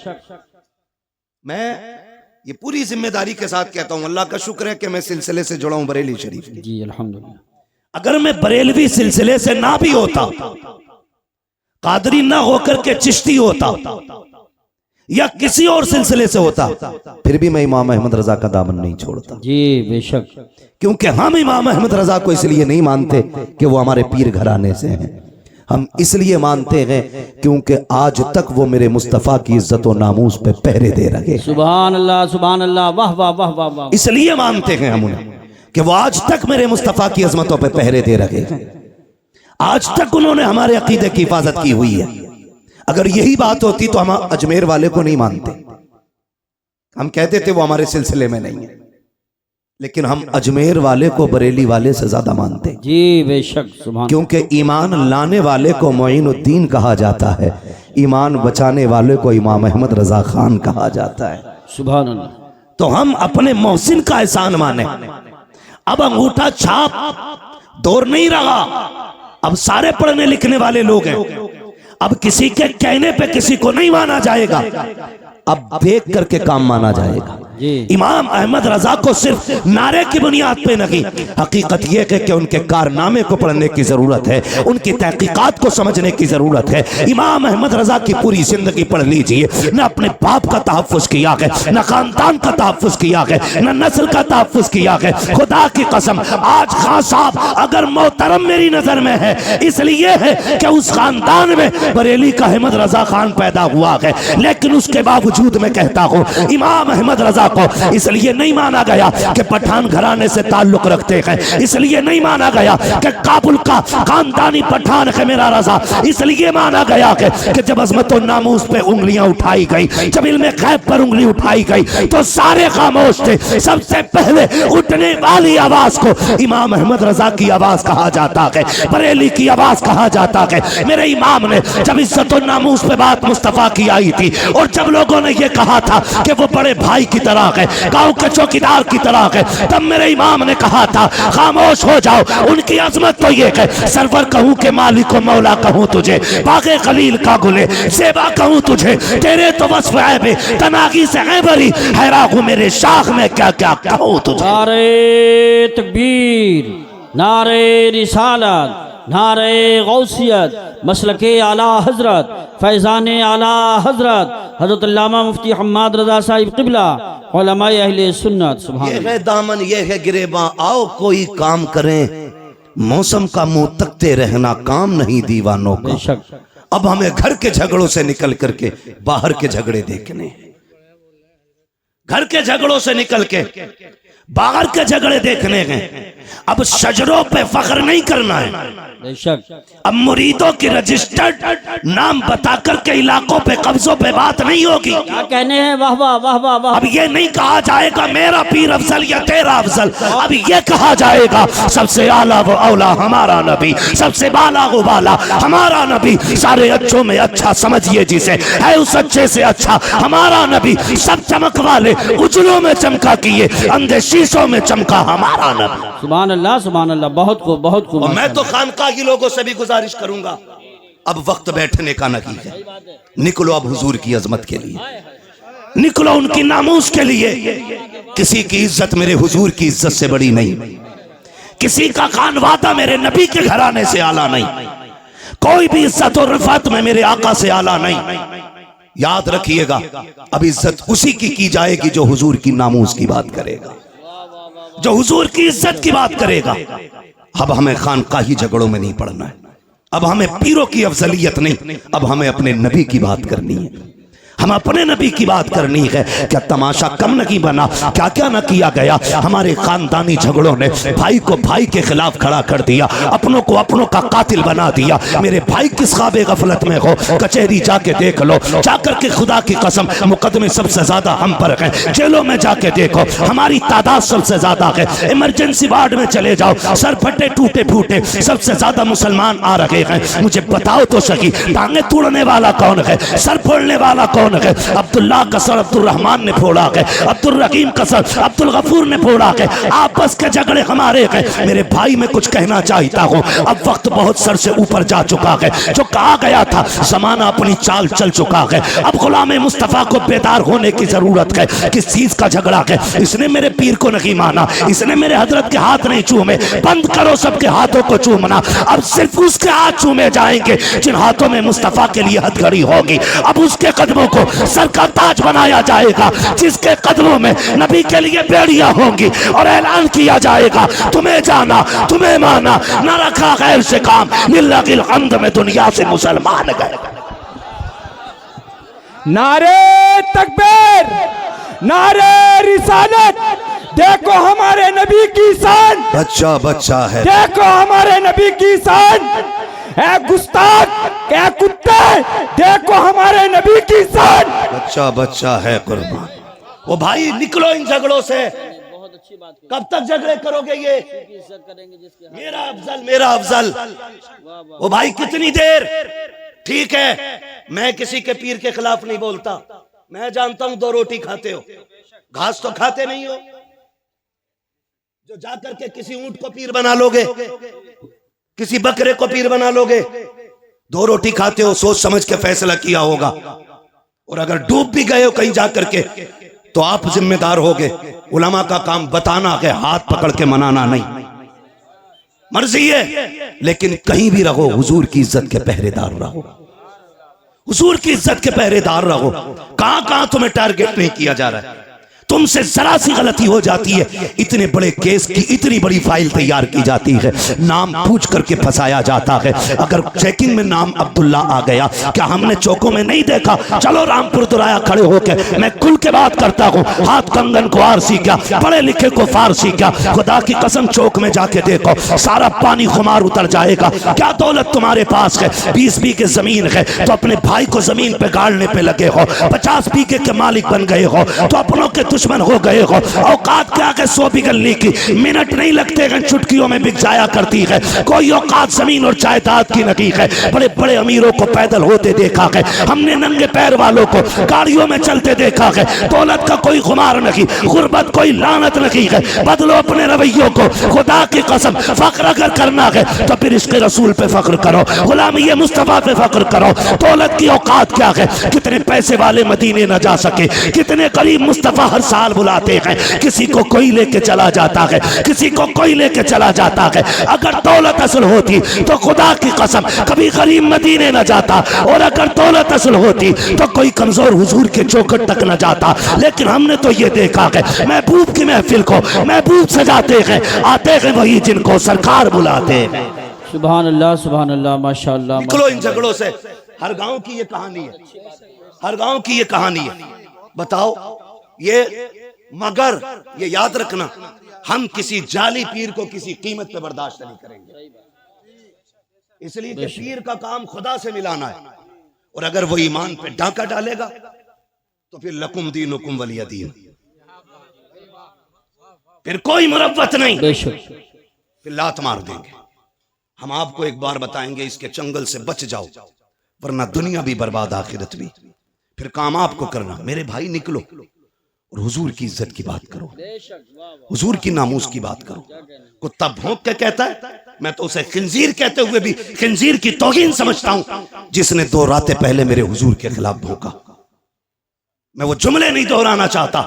मैं ये पूरी जिम्मेदारी के साथ कहता हूं, अल्लाह का शुक्र है कि मैं सिलसिले से जुड़ा हूं बरेली शरीफ। जी अल्हम्दुलिल्लाह। अगर मैं बरेलवी सिलसिले से ना भी होता, कादरी ना होकर के चिश्ती होता, या किसी और सिलसिले से होता, फिर भी मैं इमाम अहमद रजा का दामन नहीं छोड़ता। जी बेशक। क्योंकि हम इमाम अहमद रजा को इसलिए नहीं मानते कि वो हमारे पीर घराने से हैं, हम इसलिए मानते हैं क्योंकि आज तक वो मेरे मुस्तफ़ा की इज्जत और नामूस पे पहरे दे रहे। सुभान अल्लाह, सुभान अल्लाह, वाह वाह वाह वाह वाह। इसलिए मानते हैं हम उन्हें कि वो आज तक मेरे मुस्तफ़ा की अजमतों पे पहरे दे रहे हैं। आज तक उन्होंने हमारे अकीदे की हिफाजत की हुई है। अगर यही बात होती तो हम अजमेर वाले को नहीं मानते, हम कहते थे वो हमारे सिलसिले में नहीं है, लेकिन हम अजमेर वाले को बरेली वाले से ज्यादा मानते। जी बेशक, सुभान। क्योंकि ईमान लाने वाले को मोइनुद्दीन कहा जाता है, ईमान बचाने वाले को इमाम अहमद रजा खान कहा जाता है। सुभान अल्लाह। तो हम अपने मोहसिन का एहसान माने। अब अंगूठा छाप दौर नहीं रहा, अब सारे पढ़ने लिखने वाले लोग हैं। अब किसी के कहने पे किसी को नहीं माना जाएगा, अब देख करके काम माना जाएगा। इमाम अहमद रजा को सिर्फ नारे की बुनियाद पे नहीं, हकीकत यह है कि उनके कारनामे को पढ़ने की जरूरत है, उनकी तहकीकात को समझने की जरूरत है। इमाम अहमद रजा की पूरी जिंदगी पढ़ लीजिए, न अपने बाप का तहफ़्फ़ुज़ किया है, न खानदान का तहफ़्फ़ुज़ किया है, न नस्ल का तहफ़्फ़ुज़ किया है। खुदा की कसम, आज खान साहब अगर मोहतरम मेरी नजर में है, इसलिए है कि उस खानदान में बरेली का अहमद रजा खान पैदा हुआ है, लेकिन उसके बावजूद मैं कहता हूँ इमाम अहमद रजा को इसलिए नहीं माना गया कि पठान घराने से ताल्लुक रखते हैं, इसलिए नहीं माना गया कि काबुल का खानदानी पठान है मेरा रजा, इसलिए माना गया कि जब अजमत और नामूस पे उंगलियां उठाई गई, जब इल्मे गैब पर उंगली उठाई गई, तो सारे खामोश थे। सबसे पहले उठने वाली आवाज को इमाम अहमद रजा की आवाज कहा जाता है, बरेली की आवाज कहा जाता है। मेरे इमाम ने जब इज्जत और नामूस पे बात मुस्तफा की आई थी, और जब लोगों ने यह कहा था कि वो बड़े भाई की तरह है, गांव के चौकीदार की तरह है, तब मेरे इमाम ने कहा था खामोश हो जाओ। उनकी अजमत तो ये है, सरवर कहूं के मालिक को मौला कहूं तुझे, बागे खलील का गुले सेवा कहूं तुझे, तेरे तो वस्फ ऐबे तनागी से ऐबरी हैरा हूं मेरे शाख में क्या क्या कहूं तुझे। नारे तकबीर, नारे रिसालत, नारे गौसियत, मसलके आला हजरत, फैज़ान आला हजरत हजरत अल्लामा मुफ्ती हम्माद रजा साहिब क़िबला, उलमाए अहले सुन्नत। सुभान ये है दामन, ये है गिरेबां, आओ कोई काम करें, मौसम का मुंह तकते रहना काम नहीं दीवानों का। बेशक। अब हमें घर के झगड़ों से निकल करके बाहर के झगड़े देखने हैं, घर के झगड़ों से निकल के बाहर के झगड़े देखने हैं। अब शजरों पे फख्र नहीं करना है, बेशक। अब मुरीदों की रजिस्टर्ड नाम बताकर के इलाकों पे कब्जों पे बात नहीं होगी। क्या कहने हैं, वाह वाह वाह वाह वाह। अब ये नहीं कहा जाएगा मेरा पीर अफजल या तेरा अफजल, अब ये कहा जाएगा सबसे आला वो औला हमारा नबी, सबसे बाला वो बाला हमारा नबी, सारे अच्छों में अच्छा समझिए जिसे, है उस अच्छे से अच्छा हमारा नबी, सब चमक वाले उजलों में चमका किए, अंधे शीशों में चमका हमारा नबी। सुभान अल्लाह सुभान अल्लाह, बहुत खूब बहुत खूब। और मैं तो खानकाही लोगों से भी गुजारिश करूंगा, अब वक्त बैठने का नहीं है, निकलो अब हुजूर की अजमत के लिए, निकलो उनकी नामूस के लिए। किसी की इज्जत मेरे हुजूर की इज्जत से बड़ी नहीं, किसी का खान वादा मेरे नबी के घराने से आला नहीं, कोई भी इज्जत और रिफात में मेरे आका से आला नहीं। याद रखिएगा, अब इज्जत उसी की जाएगी जो हुजूर की नामूस की बात करेगा, जो हुजूर की इज्जत की बात करेगा। अब हमें खानकाही झगड़ों में नहीं पड़ना है, अब हमें पीरों की अफजलियत नहीं, अब हमें अपने नबी की बात करनी है, हम अपने नबी की बात करनी है। क्या तमाशा कम नहीं बना, क्या क्या न किया गया। हमारे खानदानी झगड़ों ने भाई को भाई के खिलाफ खड़ा कर दिया, अपनों को अपनों का कातिल बना दिया। मेरे भाई किस ख्वाबे गफलत में हो, कचहरी जाके देख लो, जाकर के खुदा की कसम मुकदमे सबसे ज्यादा हम पर हैं, जेलों में जाके देखो हमारी तादाद सबसे ज्यादा है। इमरजेंसी वार्ड में चले जाओ, सर फटे टूटे फूटे सबसे ज्यादा मुसलमान आ रहे हैं। मुझे बताओ तो सही, टांगे तोड़ने वाला कौन है, सर फोड़ने वाला कौन है? अब्दुल्ला का सर अब्दुल रहमान ने फोड़ा है, अब्दुल रहीम का सर अब्दुल गफूर ने फोड़ा है। आपस के झगड़े हमारे हैं। मेरे भाई मैं कुछ कहना चाहता हूँ, अब वक्त बहुत सर से ऊपर जा चुका है। जो कहा गया था जमाना अपनी चाल चल चुका है। अब गुलाम मुस्तफा को बेदार होने की जरूरत है। किस चीज का झगड़ा है? इसने मेरे पीर को नहीं माना, इसने मेरे हजरत के हाथ नहीं चूमे। बंद करो सबके हाथों को चूमना, अब सिर्फ उसके हाथ चूमे जाएंगे जिन हाथों में मुस्तफा के लिए हथकड़ी होगी। अब उसके कदमों को सर का ताज बनाया जाएगा, जिसके कदमों में नबी के लिए बेड़ियां होंगी और ऐलान किया जाएगा तुम्हें जाना तुम्हें माना, न रखा गैर से काम, लिल्लाहिल हम्द में दुनिया से मुसलमान गए। नारे तकबीर, नारे रिसालत, देखो हमारे नबी की शान, बच्चा बच्चा है, देखो हमारे नबी की शान। ऐ गुस्ताख, ऐ कुत्ते, देखो हमारे नबी की शान। बच्चा बच्चा है कुर्बान। वो भाई निकलो इन झगड़ों से, बहुत अच्छी बात। कब तक झगड़े करोगे? ये इज्जत करेंगे जिसके मेरा अफजल मेरा अफजल। वो भाई कितनी देर? ठीक है, मैं किसी के पीर के खिलाफ नहीं बोलता, मैं जानता हूं 2 रोटी खाते हो, घास तो खाते नहीं हो। जो जाकर के किसी ऊंट को पीर बना लोगे, किसी बकरे को पीर बना लोगे, 2 रोटी खाते हो, सोच समझ के फैसला किया होगा। और अगर डूब भी गए हो कहीं जाकर के तो आप जिम्मेदार होगे। उलमा का काम बताना है, हाथ पकड़ के मनाना नहीं। मर्जी है, लेकिन कहीं भी रहो हुजूर की इज्जत के पहरेदार रहो, हुजूर की इज्जत के पहरेदार रहो। कहां कहां तुम्हें टारगेट नहीं किया जा रहा है, तुमसे जरा सी गलती हो जाती है, इतने बड़े केस की इतनी बड़ी फाइल तैयार की जाती है, नाम पूछ करके फंसाया जाता है। अगर चेकिंग में नाम अब्दुल्ला आ गया, क्या हमने चौकों में नहीं देखा? चलो रामपुर दुराया खड़े होके, मैं खुल के बात करता हूँ, हाथ कंगन को आरसी क्या, पढ़े लिखे को फारसी क्या। खुदा की कसम चौक में जाके देखो, सारा पानी खुमार उतर जाएगा। क्या दौलत तुम्हारे पास है? 20 बीघे जमीन है तो अपने भाई को जमीन पे गाड़ने पे लगे हो, 50 बीघे के मालिक बन गए हो तो अपनों के दुश्मन हो गए हो। औकात क्या के 100 बिगली की मिनट नहीं लगते हैं, चुटकियों में बिक जाया करती है। कोई औकात जमीन और जायदाद की नहीं है। बड़े बड़े अमीरों को पैदल होते देखा है हमने, नंगे पैर वालों को गाड़ियों में चलते देखा है। दौलत का कोई खुमार नहीं, गुर्बत कोई लानत नहीं है। बदलो अपने रवैयों को, खुदा की कसम फख्र अगर करना है तो फिर इसके रसूल पे फख्र करो, गुलामी मुस्तफा पे फख्र करो। दौलत की औकात क्या है? कितने पैसे वाले मदीने न जा सके, कितने गरीब मुस्तफा हर साल बुलाते हैं। किसी को कोई लेके चला जाता है, किसी को कोई लेके चला जाता है। अगर दौलत असल होती तो खुदा की कसम कभी गरीब मदीने न जाता, और अगर दौलत असल होती तो कोई कमजोर हुजूर के चौखट तक न जाता। लेकिन हमने तो ये देखा है, महबूब की महफिल को महबूब सजाते हैं, आते हैं वही जिनको सरकार बुलाते हैं। सुभान अल्लाह माशाअल्लाह। निकलो इन झगड़ों से, हर गांव की ये कहानी है, हर गांव की ये कहानी है। बताओ ये, मगर ये याद रखना, हम किसी जाली पीर को किसी कीमत पे बर्दाश्त नहीं करेंगे, इसलिए कि पीर का काम खुदा से मिलाना है। और अगर वो ईमान पे डाका डालेगा तो फिर लकुम दीनुकुम वलिय दीन, फिर कोई मुरव्वत नहीं, फिर लात मार देंगे। हम आपको एक बार बताएंगे, इसके चंगल से बच जाओ, वरना दुनिया भी बर्बाद आखिरत भी। फिर काम आपको करना। मेरे भाई निकलो और हुजूर की इज्जत की बात करो, हुजूर की नामूस की बात करो। कुत्ता भौंक के कहता है, मैं तो उसे खिंजीर कहते हुए भी खिंजीर की तौहीन समझता हूं, जिसने 2 रातें पहले मेरे हुजूर के खिलाफ भौंका। मैं वो जुमले नहीं दोहराना चाहता,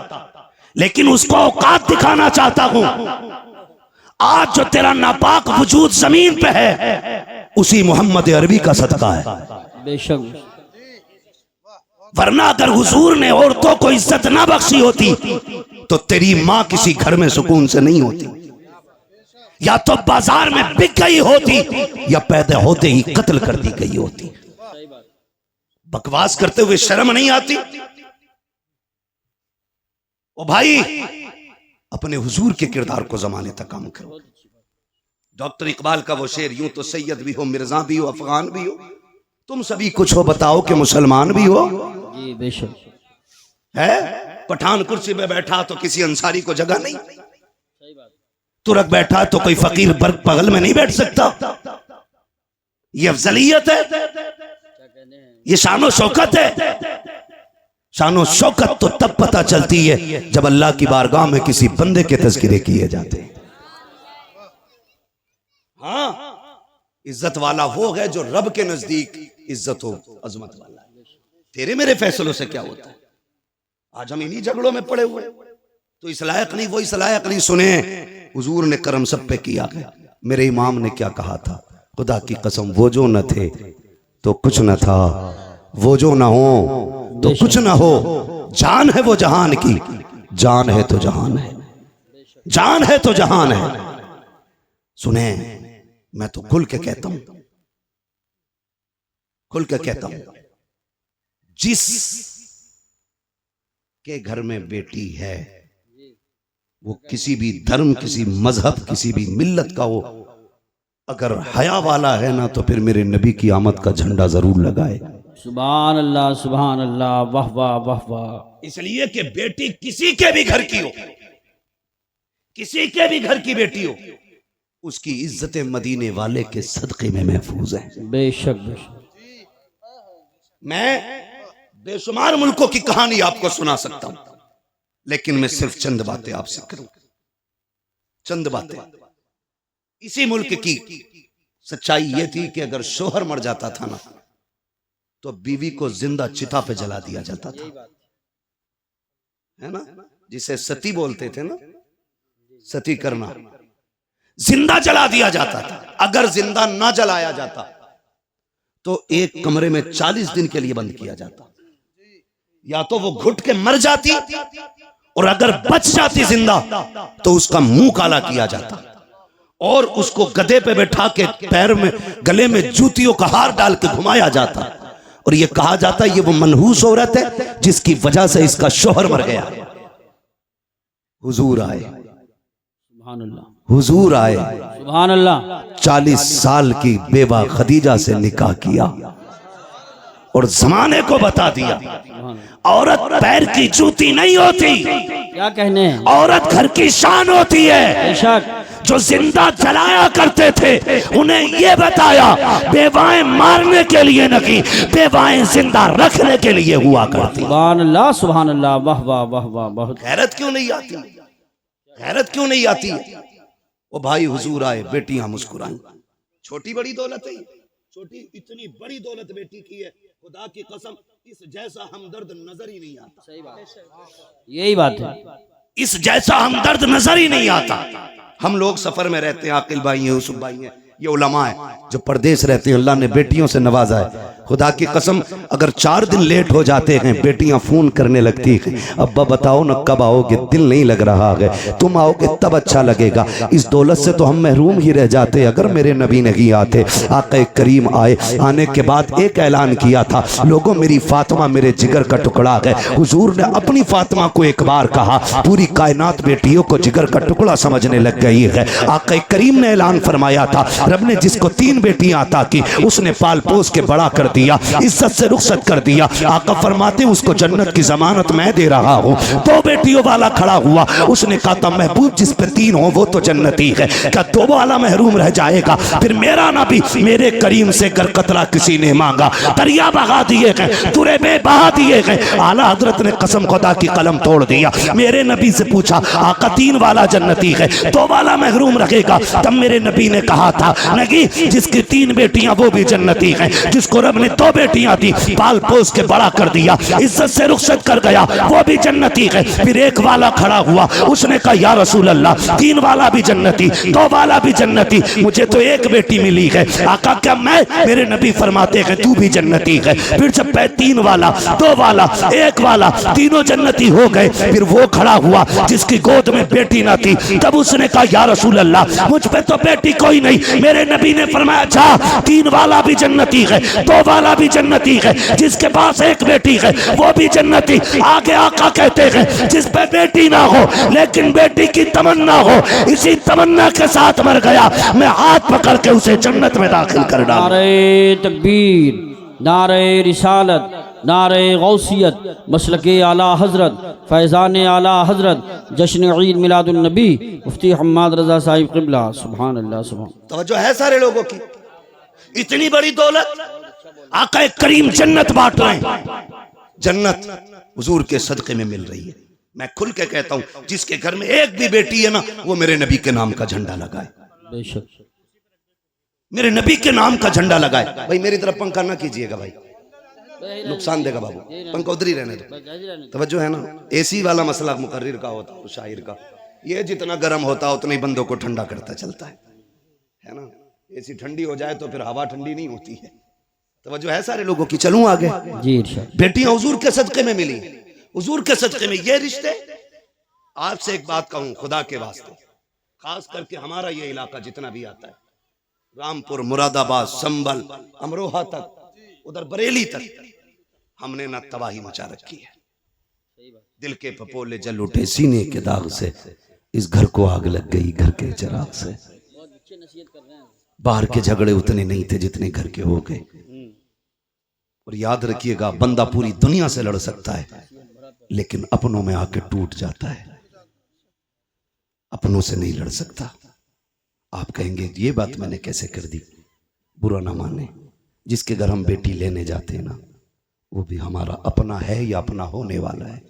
लेकिन उसको औकात दिखाना चाहता हूं। आज जो तेरा नापाक वजूद जमीन पे है, उसी मोहम्मद अरबी का सदका है। बेशक, वरना अगर हुजूर ने औरतों को इज्जत ना बख्शी होती तो तेरी माँ किसी घर में सुकून से नहीं होती, या तो बाजार में बिक गई होती, या पैदा होते ही कत्ल कर दी गई होती। बकवास करते हुए शर्म नहीं आती? ओ भाई, अपने हुजूर के किरदार को जमाने तक काम करो। डॉक्टर इकबाल का वो शेर, यूं तो सैयद भी हो, मिर्जा भी हो, अफगान भी हो, तुम सभी कुछ हो, बताओ कि मुसलमान भी हो। जी बेशक है, पठान कुर्सी पे बैठा तो किसी अंसारी को जगह नहीं, तुरक बैठा तो कोई फकीर बर्ग बगल में नहीं बैठ सकता। ये अफजलियत है, ये शानो शौकत है। शानो शौकत तो तब पता चलती है जब अल्लाह की बारगाह में किसी बंदे के तज़किरे किए जाते हैं। हाँ, इज्जत वाला वो है जो रब के नजदीक इज्जत हो, अजमत वाला है। तेरे मेरे फैसलों से क्या होता है? आज हम इन्हीं झगड़ों में पड़े हुए, तो इस लायक नहीं, वो इस लायक नहीं। सुने, हुजूर ने करम सब पे किया है। मेरे इमाम ने क्या कहा था, खुदा की कसम, वो जो न थे तो कुछ न था, वो जो ना हो तो कुछ ना हो। जान है वो जहान की, जान है तो जहान है, जान है तो जहान है। सुने, मैं तो खुल के कहता हूं, खुल के कहता हूं, जिस के घर में बेटी है, वो किसी भी धर्म, किसी मजहब, किसी भी मिल्लत का हो, अगर हया वाला है ना, तो फिर मेरे नबी की आमद का झंडा जरूर लगाए। सुभान अल्लाह, सुभान अल्लाह, वाह वाह वाह वाह। इसलिए कि बेटी किसी के भी घर की हो, किसी के भी घर की बेटी हो, उसकी इज्जत मदीने वाले के सदके में महफूज है। बेशक बेशक। मैं बेशुमार मुल्कों की कहानी आपको सुना सकता हूं, लेकिन मैं सिर्फ चंद बातें आपसे करूं, चंद बातें। इसी मुल्क की सच्चाई यह थी कि अगर शोहर मर जाता था ना, तो बीवी को जिंदा चिता पे जला दिया जाता था, है ना, जिसे सती बोलते थे ना, सती करना, जिंदा जला दिया जाता था। अगर जिंदा ना जलाया जाता तो एक कमरे में 40 दिन के लिए बंद किया जाता। या तो वो घुट के मर जाती, और अगर बच जाती जिंदा तो उसका मुंह काला किया जाता, और उसको गधे पे बैठा के पैर में, गले में जूतियों का हार डाल के घुमाया जाता, और ये कहा जाता ये वो मनहूस औरत है जिसकी वजह से इसका शोहर मर गया। हुजूर आए, सुभान अल्लाह, हुजूर आए, सुभान अल्लाह। 40 साल की बेवा खदीजा से निकाह किया और जमाने को बता दिया, औरत पैर की जूती नहीं होती, क्या कहने हैं, औरत घर की शान होती है। बेशक। जो जिंदा जलाया करते थे उन्हें ये बताया बेवाएं मारने के लिए नहीं, बेवाएं जिंदा रखने के लिए हुआ करती। सुभान अल्लाह, सुभान अल्लाह, वाह वाह वाह वाह। बहुत गैरत क्यों नहीं आती, गैरत क्यों नहीं आती? वो भाई हुजूर आए, बेटियां मुस्कुराई। छोटी बड़ी दौलत है, छोटी इतनी बड़ी दौलत बेटी की है, खुदा की कसम इस जैसा हमदर्द नजर ही नहीं आता। सही बात, यही बात है, इस जैसा हमदर्द नजर ही नहीं आता। हम लोग सफर में रहते हैं, आकिल भाई हैं, यूसुफ भाई हैं, ये उलमा है जो परदेश रहते हैं, अल्लाह ने बेटियों से नवाजा है। खुदा की कसम अगर 4 दिन लेट हो जाते हैं बेटियां फोन करने लगती हैं, अब्बा बताओ ना कब आओगे, दिल नहीं लग रहा है, तुम आओगे तब अच्छा लगेगा। इस दौलत से तो हम महरूम ही रह जाते अगर मेरे नबी नहीं आते। आका करीम आए, आने के बाद एक ऐलान किया था, लोगों मेरी फातिमा मेरे जिगर का टुकड़ा है। हुजूर ने अपनी फातिमा को एक बार कहा, पूरी कायनात बेटियों को जिगर का टुकड़ा समझने लग गई है। आका करीम ने ऐलान फरमाया था, रब ने जिसको 3 बेटियां अता की उसने पाल पोस के बड़ा कर दिया, इज्जत से रुखसत कर दिया। आका फरमाते उसको जन्नत की जमानत मैं दे रहा हूँ। 2 बेटियों वाला खड़ा हुआ, उसने कहा था महबूब जिस पे 3 हो वो तो जन्नती है, क्या 2 वाला महरूम रह जाएगा? फिर मेरा नबी मेरे करीम से कर कतरा किसी ने मांगा, दरिया बहा दिए गए, तुरे में बहा दिए गए। आला हजरत ने कसम खुदा की कलम तोड़ दिया। मेरे नबी से पूछा आका 3 वाला जन्नती है, 2 वाला महरूम रखेगा? तब मेरे नबी ने कहा था नहीं, जिसकी 3 बेटियां वो भी जन्नती है, जिसको रब ने 2 बेटियां दी, पाल पोस के बड़ा कर दिया, इज्जत से रुखसत कर गया, वो भी जन्नती है। फिर एक वाला खड़ा हुआ, उसने कहा या रसूल अल्लाह 3 वाला भी जन्नती, 2 वाला भी जन्नती, मुझे तो 1 बेटी मिली है। आका क्या मैं? मेरे नबी फरमाते हैं तू भी जन्नती है। फिर जब 3 वाला, 2 वाला, 1 वाला, तीनों जन्नती हो गए, फिर वो खड़ा हुआ जिसकी गोद में बेटी ना थी। तब उसने कहा या रसूल अल्लाह मुझ पे तो बेटी कोई नहीं। मेरे नबी ने फरमाया अच्छा 3 वाला भी जन्नती है, 2 वाला भी जन्नती है, जिसके पास 1 बेटी है वो भी जन्नती। आगे आका कहते हैं जिस पे बेटी ना हो लेकिन बेटी की तमन्ना हो, इसी तमन्ना के साथ मर गया, मैं हाथ पकड़ के उसे जन्नत में दाखिल कर डालूं। नारे तकबीर, नारे रिसालत, नारे गौसियत, मसलके आला हजरत, फैज़ान आला हजरत, जश्न ईद मिलादुन नबी मुफ्ती हम्माद रजा साहिब क़िबला। सुभान अल्लाह, सुभान। तवज्जो है सारे लोगों की? इतनी बड़ी दौलत आका करीम जन्नत बांट रहे हैं, जन्नत हुजूर के सदके में मिल रही है। मैं खुल के कहता हूं जिसके घर में 1 भी बेटी है ना वो मेरे नबी के नाम का झंडा लगाए, बेशक मेरे नबी के नाम का झंडा लगाए। भाई मेरी तरफ पंखा ना कीजिएगा भाई, नुकसान देगा बाबू, पंखा उधर ही रहने दो। तवज्जो है ना? एसी वाला मसला मुकर्रिर का होता है, शायर का, ये जितना गर्म होता उतना ही बंदों को ठंडा करता चलता है ना? एसी ठंडी हो जाए तो फिर हवा ठंडी नहीं होती है। तवज्जो है सारे लोगों की? चलूं आगे जी इरशाद। बेटियां हुजूर के सदके में मिली, हुजूर के सदके में ये रिश्ते। आपसे एक बात कहूं खुदा के वास्ते, खास करके हमारा ये इलाका जितना भी आता है, रामपुर, मुरादाबाद, संभल, अमरोहा तक, उधर बरेली तक, हमने ना तबाही मचा रखी है। दिल के पपोले जल उठे सीने के दाग से, इस घर को आग लग गई घर के चिराग से। बाहर के झगड़े उतने नहीं थे जितने घर के हो गए। और याद रखिएगा बंदा पूरी दुनिया से लड़ सकता है लेकिन अपनों में आके टूट जाता है, अपनों से नहीं लड़ सकता। आप कहेंगे ये बात मैंने कैसे कर दी? बुरा ना माने, जिसके घर हम बेटी लेने जाते हैं ना वो भी हमारा अपना है या अपना होने वाला है,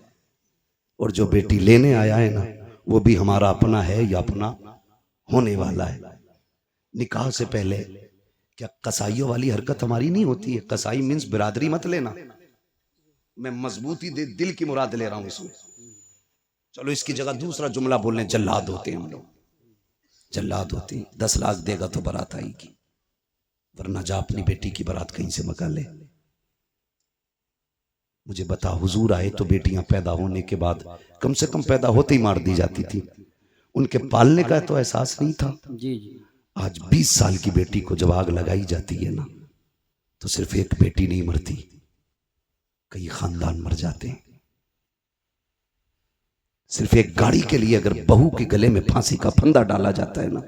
और जो बेटी लेने आया है ना वो भी हमारा अपना है या अपना होने वाला है। निकाह से पहले क्या कसाईयों वाली हरकत हमारी नहीं होती है? कसाई मीन्स बिरादरी मत लेना, मैं मजबूती दिल की मुराद ले रहा हूं इसमें। चलो इसकी जगह दूसरा जुमला बोलने, जल्लाद होते हैं हम लोग, जल्लाद होते हैं। 10 लाख देगा तो बारात आएगी, वरना जा अपनी बेटी की बारात कहीं से मका ले। मुझे बता हुजूर आए तो बेटियां पैदा होने के बाद कम से कम पैदा होते ही मार दी जाती थी, उनके पालने का तो एहसास नहीं था। जी जी। आज 20 साल की बेटी को जब आग लगाई जाती है ना तो सिर्फ एक बेटी नहीं मरती, कई खानदान मर जाते हैं। सिर्फ एक गाड़ी के लिए अगर बहू के गले में फांसी का फंदा डाला जाता है ना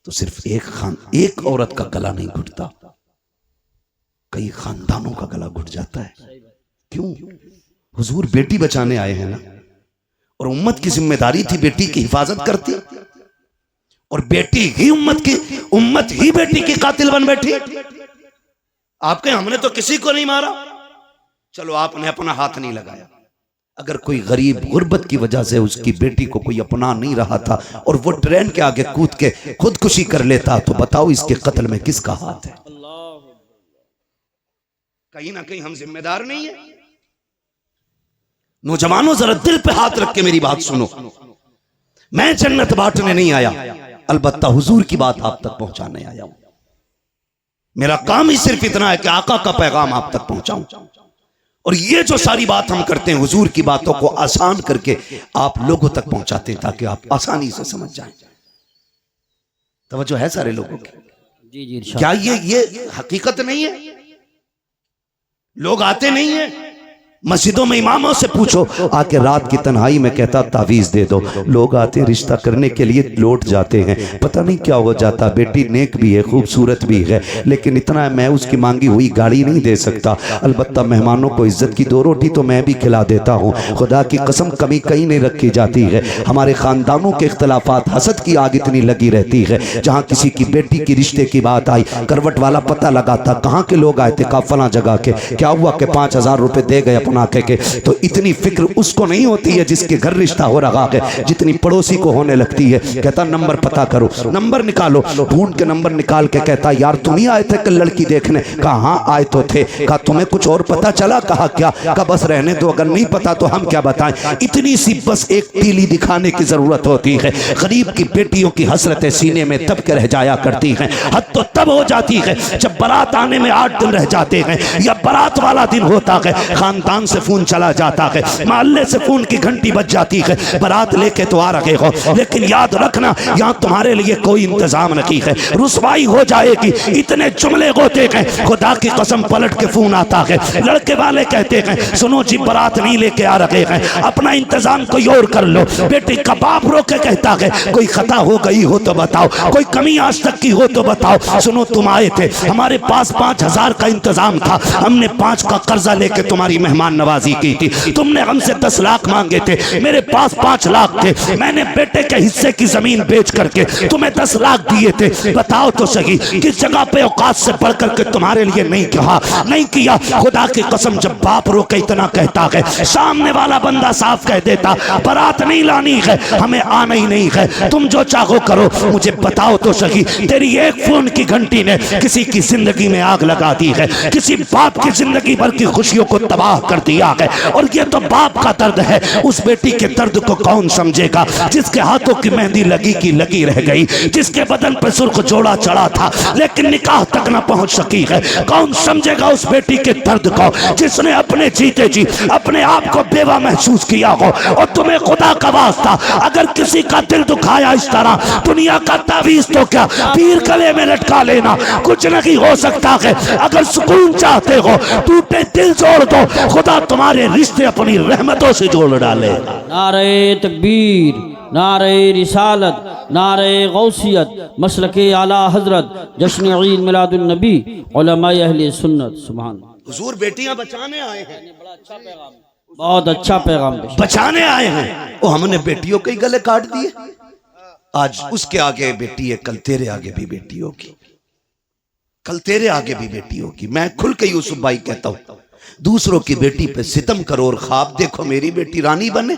तो सिर्फ एक औरत का गला नहीं घुटता, कई खानदानों का गला घुट जाता है। क्यों? हुजूर बेटी बचाने आए हैं ना, और उम्मत की जिम्मेदारी थी बेटी की हिफाजत करती, और बेटी ही उम्मत ही बेटी की कातिल बन बैठी। आप कहें हमने तो किसी को नहीं मारा, चलो आपने अपना हाथ नहीं लगाया। अगर कोई गरीब गुर्बत की वजह से उसकी बेटी को कोई अपना नहीं रहा था और वो ट्रेन के आगे कूद के खुदकुशी कर लेता तो बताओ इसके कत्ल में किसका हाथ है? कहीं ना कहीं हम जिम्मेदार नहीं है। नौजवानों जरा दिल पे हाथ रख के मेरी बात सुनो, मैं जन्नत बांटने नहीं आया, अलबत्ता हुजूर की बात आप तक पहुंचाने आया हूं। मेरा काम ही सिर्फ इतना है कि आका का पैगाम आप तक पहुंचाऊं। और ये जो सारी बात हम करते हैं हुजूर की बातों को आसान करके आप लोगों तक पहुंचाते हैं ताकि आप आसानी से समझ जाएं। तवज्जो है सारे लोगों की? जी जी इरशाद। क्या ये हकीकत नहीं है? लोग आते नहीं है मस्जिदों में, इमामों से पूछो आके रात की तन्हाई में कहता तावीज दे दो। लोग आते रिश्ता करने के लिए लौट जाते हैं, पता नहीं क्या हो जाता। बेटी नेक भी है, खूबसूरत भी है, लेकिन इतना है मैं उसकी मांगी हुई गाड़ी नहीं दे सकता। अलबत्ता मेहमानों को इज्जत की 2 रोटी तो मैं भी खिला देता हूँ। खुदा की कसम कमी कहीं नहीं रखी जाती है। हमारे खानदानों के इख्तलाफात, हसद की आग इतनी लगी रहती है। जहाँ किसी की बेटी की रिश्ते की बात आई, करवट वाला पता लगाता कहाँ के लोग आए थे, कहा फला जगह के। क्या हुआ कि 5000 रुपए दे गए अपना के। तो इतनी फिक्र उसको नहीं होती है जिसके घर रिश्ता हो रहा है जितनी पड़ोसी को होने लगती है। कहता नंबर पता करो, नंबर निकालो। ढूंढ के नंबर निकाल के कहता यार तुम ही आए थे कल लड़की देखने? कहा हाँ आए तो थे। कहा तुम्हें कुछ और पता चला? कहा क्या? कहा बस रहने दो, अगर नहीं पता तो हम क्या बताएं। इतनी सी बस एक तीली दिखाने की जरूरत होती है। गरीब की बेटियों की हसरतें सीने में तब के रह जाया करती हैं। हद तो तब हो जाती है जब बारात आने में 8 दिन रह जाते हैं या बारात वाला दिन होता है, खानदान से फोन चला जाता है, मोहल्ले से फोन की घंटी बज जाती है, बारात लेके तो आ रहे हो लेकिन याद रखना यहाँ तुम्हारे लिए कोई इंतजाम नहीं है, रुसवाई हो जाएगी। इतने जुमले होते हैं, खुदा की कसम पलट के फोन आता है, लड़के वाले कहते हैं सुनो जी बारात नहीं लेके आ रहे हैं, अपना इंतजाम कोई और कर लो। बेटी का बाप रो के कहता है कोई खता हो गई हो तो बताओ, कोई कमी आज तक की हो तो बताओ। सुनो तुम आए थे, हमारे पास 5000 का इंतजाम था, हमने 5 का कर्जा लेके तुम्हारी मेहमान नवाजी की थी। तुमने हमसे 10 लाख मांगे थे, मेरे पास 5 लाख थे, मैंने बेटे के हिस्से की जमीन बेच करके तुम्हें 10 लाख दिए थे। बताओ तो सही किस जगह पे औकात से बढ़ करके तुम्हारे लिए नहीं कहा, नहीं किया। खुदा की कसम जब बाप रो के इतना कहता है, सामने वाला बंदा साफ कह देता बारात नहीं लानी है, हमें आना ही नहीं है, तुम जो चाहो करो। मुझे बताओ तो सही तेरी एक फोन की घंटी ने किसी की जिंदगी में आग लगा दी है, किसी बाप की जिंदगी भर की खुशियों को तबाह कर दिया है। और ये तो बाप का दर्द है, उस बेटी के दर्द को कौन समझेगा जिसके हाथों की मेहंदी लगी की लगी रह गई, जिसके बदन पर सुर्ख जोड़ा चढ़ा था लेकिन निकाह तक न पहुंच सकी है। कौन समझेगा उस बेटी के दर्द को जिसने अपने जीते जी अपने आप को बेवा महसूस किया हो। और तुम्हें खुदा का वास्ता अगर किसी का दिल दुखाया इस तरह, दुनिया का तावीज तो क्या पीर गले में लटका लेना, कुछ नहीं हो सकता है। अगर सुकून चाहते हो टूटे दिल जोड़ दो, खुदा तुम्हारे रिश्ते अपनी रहमतों से जोड़ डाले। नारे तकबीर, नारे रिसालत, नारे गौसियत, मसलके आला हजरत, जश्न ईद मिलादुन नबी, उलमाए अहले सुन्नत। सुभान हुजूर बेटियां बचाने आए हैं, बहुत अच्छा पैगाम बचाने आए हैं। वो हमने बेटियों के ही गले काट दिए। आज उसके आगे बेटी है, कल तेरे आगे भी बेटी होगी, कल तेरे आगे भी बेटी होगी। मैं खुल के यूसुफ भाई कहता हूं, दूसरों की बेटी पे सितम करो और ख्वाब देखो मेरी बेटी रानी बने,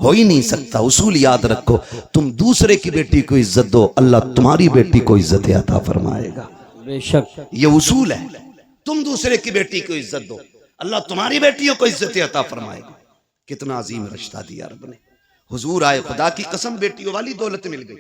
हो ही नहीं सकता। उसूल याद रखो, तुम दूसरे की बेटी को इज्जत दो, अल्लाह तुम्हारी बेटी को इज्जत अता फरमाएगा। बेशक ये उसूल है, तुम दूसरे की बेटी को इज्जत दो, अल्लाह तुम्हारी बेटियों को इज्जत अता फरमाएगा। कितना अजीम रिश्ता दिया रब ने। हुजूर आए, खुदा की कसम बेटियों वाली दौलत मिल गई।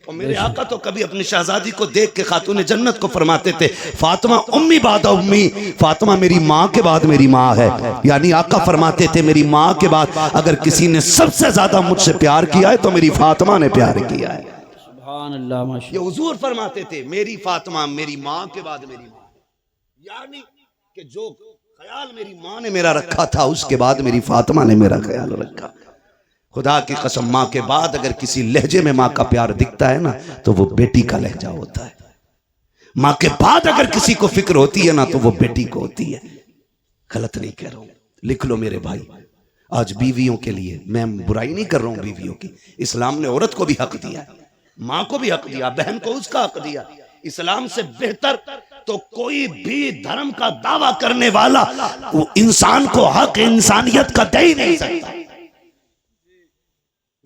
और मेरे आका तो कभी अपनी शहजादी को देख के खातून जन्नत को फरमाते थे फातिमा उम्मी बाद उम्मी, फातिमा मेरी माँ के बाद मेरी माँ है। यानी आका फरमाते थे मेरी माँ के बाद अगर किसी ने सबसे ज्यादा मुझसे प्यार किया है तो मेरी फातिमा ने प्यार किया है। सुभान अल्लाह माशाअल्लाह। ये हुजूर फरमाते थे मेरी फातिमा मेरी माँ के बाद मेरी माँ, यानी कि जो ख्याल मेरी माँ ने मेरा रखा था उसके बाद मेरी फातिमा ने मेरा ख्याल रखा। खुदा की कसम माँ के बाद अगर किसी लहजे में माँ का प्यार दिखता है ना तो वो बेटी का लहजा होता है। माँ के बाद अगर किसी को फिक्र होती है ना तो वो बेटी को होती है। गलत नहीं कह रहा हूं, लिख लो मेरे भाई। आज बीवियों के लिए मैं बुराई नहीं कर रहा हूं बीवियों की, इस्लाम ने औरत को भी हक दिया, माँ को भी हक दिया, बहन को उसका हक दिया। इस्लाम से बेहतर तो कोई भी धर्म का दावा करने वाला वो इंसान को हक इंसानियत का दे ही नहीं सकता,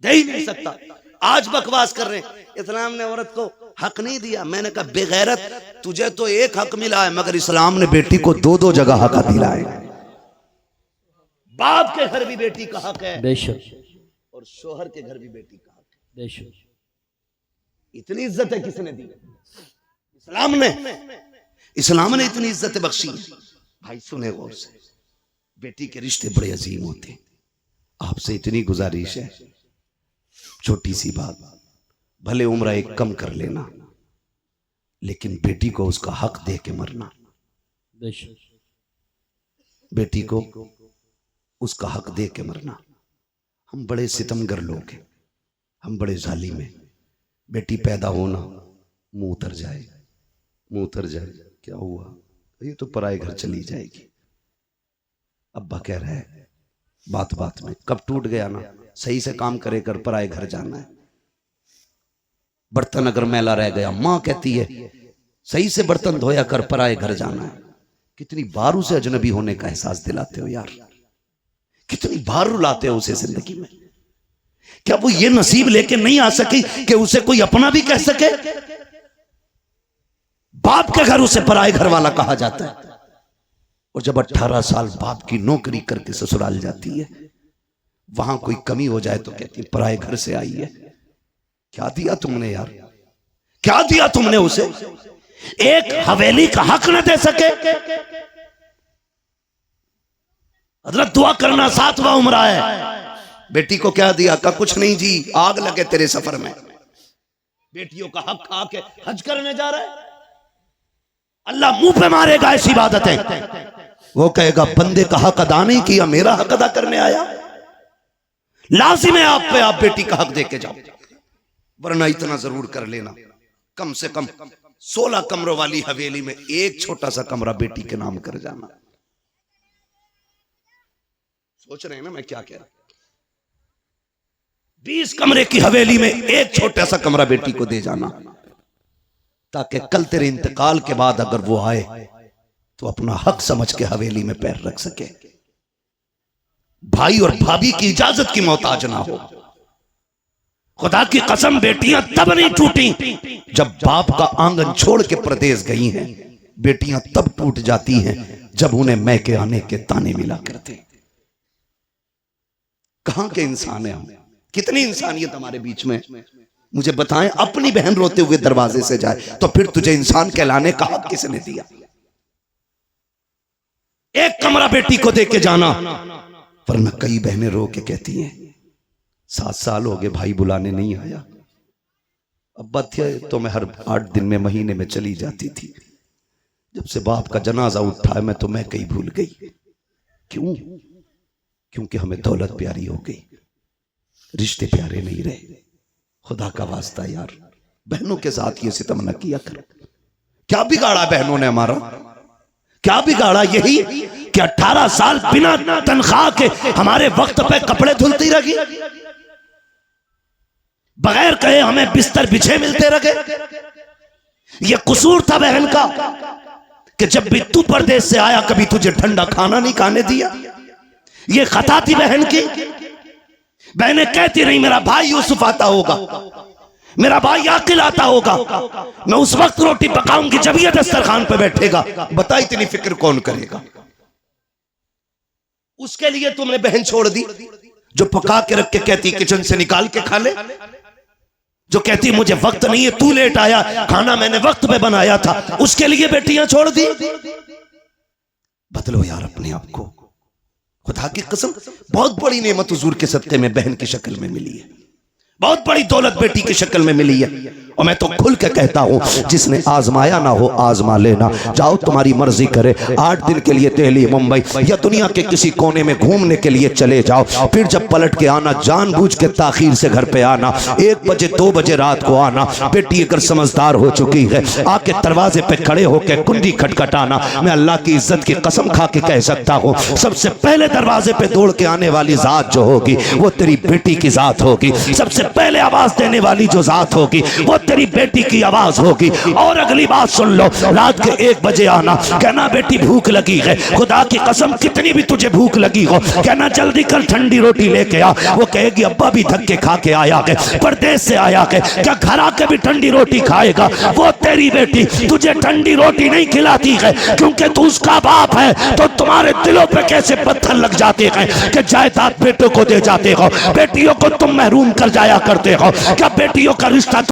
दे ही नहीं सकता। आज बकवास कर रहे हैं इस्लाम ने औरत को हक नहीं दिया। मैंने कहा बेगैरत, तुझे तो एक हक मिला है मगर इस्लाम ने बेटी को 2-2 जगह हक दिला है। बाप के घर भी बेटी का हक है बेशक, और शोहर के घर भी बेटी का हक है। बेशक इतनी इज्जत है किसने दी? इस्लाम ने। इस्लाम ने इतनी इज्जत बख्शी है। भाई सुने गौर से, बेटी के रिश्ते बड़े अजीम होते हैं। आपसे इतनी गुजारिश है, छोटी सी बात, भले उम्र एक कम कर लेना, लेकिन बेटी को उसका हक दे के मरना। बेटी को उसका हक दे के मरना। हम बड़े सितमगर लोग हैं, हम बड़े जालिम हैं। बेटी पैदा होना, मुंह उतर जाए, मुंह उतर जाए, क्या हुआ, ये तो पराए घर चली जाएगी। अब्बा कह रहा है बात बात में, कब टूट गया ना, सही से काम करे कर, पराए घर जाना है। बर्तन अगर मैला रह गया, मां कहती है सही से बर्तन धोया कर, पराए घर जाना है। कितनी बार उसे अजनबी होने का एहसास दिलाते हो यार, कितनी बार रुलाते हो उसे जिंदगी में। क्या वो ये नसीब लेके नहीं आ सकी कि उसे कोई अपना भी कह सके? बाप के घर उसे पराए घर वाला कहा जाता है। और जब 18 साल बाप की नौकरी करके ससुराल जाती है, वहां कोई कमी हो जाए तो कहती है पराए घर से आई है। क्या दिया तुमने यार, क्या दिया तुमने उसे? एक हवेली का हक न दे सके। हजरत दुआ करना 7वां उम्र है। बेटी को क्या दिया? का कुछ नहीं जी, आग लगे तेरे सफर में। बेटियों का हक खा के हज करने जा रहा है, अल्लाह मुंह पे मारेगा ऐसी इबादतें। वो कहेगा बंदे का हक अदा नहीं किया, मेरा हक अदा करने आया। लाजिम है आप पे, आप बेटी का हक दे के जाओ। वरना इतना जरूर कर लेना, कम से कम 16 कमरों वाली हवेली में एक छोटा सा कमरा बेटी के नाम कर जाना। सोच रहे हैं ना मैं क्या कह रहा हूं? 20 कमरे की हवेली में एक छोटा सा कमरा बेटी को दे जाना, ताकि कल तेरे इंतकाल के बाद अगर वो आए तो अपना हक समझ के हवेली में पैर रख सके। भाई और भाभी की इजाजत की मोहताज ना हो। खुदा की कसम, बेटियां तब नहीं टूटी जब बाप का आंगन छोड़ के प्रदेश गई हैं। बेटियां तब टूट जाती हैं जब उन्हें मैके आने के ताने मिला करते। कहां के इंसान है हम? कितनी इंसानियत हमारे बीच में? मुझे बताएं, अपनी बहन रोते हुए दरवाजे से जाए तो फिर तुझे इंसान कहलाने का हक किसने दिया? एक कमरा बेटी को दे के जाना। वरना कई बहनें रो के कहती हैं 7 साल हो गए भाई बुलाने नहीं आया। अब्बा थे तो मैं हर 8 दिन में, महीने में चली जाती थी। जब से बाप का जनाजा उठा है मैं तो मैं कहीं भूल गई। क्यों? क्योंकि हमें दौलत प्यारी हो गई, रिश्ते प्यारे नहीं रहे। खुदा का वास्ता यार, बहनों के साथ ये सितम न किया कर। क्या बिगाड़ा बहनों ने हमारा? क्या बिगाड़ा? यही कि 18 साल बिना तनख्वाह के हमारे वक्त पे कपड़े धुलती रही, बगैर कहे हमें बिस्तर बिछे मिलते रहे। ये कसूर था बहन का कि जब भी तू परदेश से आया कभी तुझे ठंडा खाना नहीं खाने दिया। ये खता थी बहन की। बहनें कहती रही मेरा भाई यूसुफ आता होगा, मेरा भाई आकिल आता होगा, मैं उस वक्त रोटी पकाऊंगी जब ये दस्तरखान पे बैठेगा। बता इतनी फिक्र कौन करेगा? उसके लिए तुमने बहन छोड़ दी जो पका के रख के कहती किचन से निकाल के खा ले, जो कहती मुझे वक्त नहीं है, तू लेट आया, खाना मैंने वक्त पे बनाया था। उसके लिए बेटियां छोड़ दी। बदलो यार अपने आप को। खुदा की कसम, बहुत बड़ी नेमत हुजूर के सदके में बहन की शक्ल में मिली है, बहुत बड़ी दौलत बेटी की शक्ल में मिली है। और मैं तो खुल के कहता हूं, जिसने आजमाया ना हो आजमा लेना। जाओ तुम्हारी मर्जी करे, 8 दिन के लिए दिल्ली, मुंबई या दुनिया के किसी कोने में घूमने के लिए चले जाओ। फिर जब पलट के आना, जानबूझ के ताखीर से घर पे आना, 1 बजे 2 बजे रात को आना। बेटी अगर समझदार हो चुकी है, आके दरवाजे पे खड़े होकर कुंडी खटखटाना। मैं अल्लाह की इज्जत की कसम खा के कह सकता हूँ, सबसे पहले दरवाजे पे दौड़ के आने वाली जात जो होगी वो तेरी बेटी की जात होगी। सबसे पहले आवाज देने वाली जो जात होगी वो तेरी बेटी की आवाज होगी। और अगली बात सुन लो, रात के 1 बजे आना, कहना बेटी भूख लगी है। खुदा की कसम, कितनी भी तुझे भूख लगी हो, कहना जल्दी कर ठंडी रोटी लेके आ। वो कहेगी अब्बा भी थक के खा के आया है, परदेश से आया है, क्या घर आके भी ठंडी रोटी खाएगा? वो तेरी बेटी तुझे ठंडी रोटी नहीं खिलाती है क्योंकि तू उसका बाप है। तो तुम्हारे दिलों पे कैसे पत्थर लग जाते हैं कि जायदाद बेटों को दे जाते हो, बेटियों को तुम महरूम कर जाया करते हो। क्या बेटियों का रिश्ता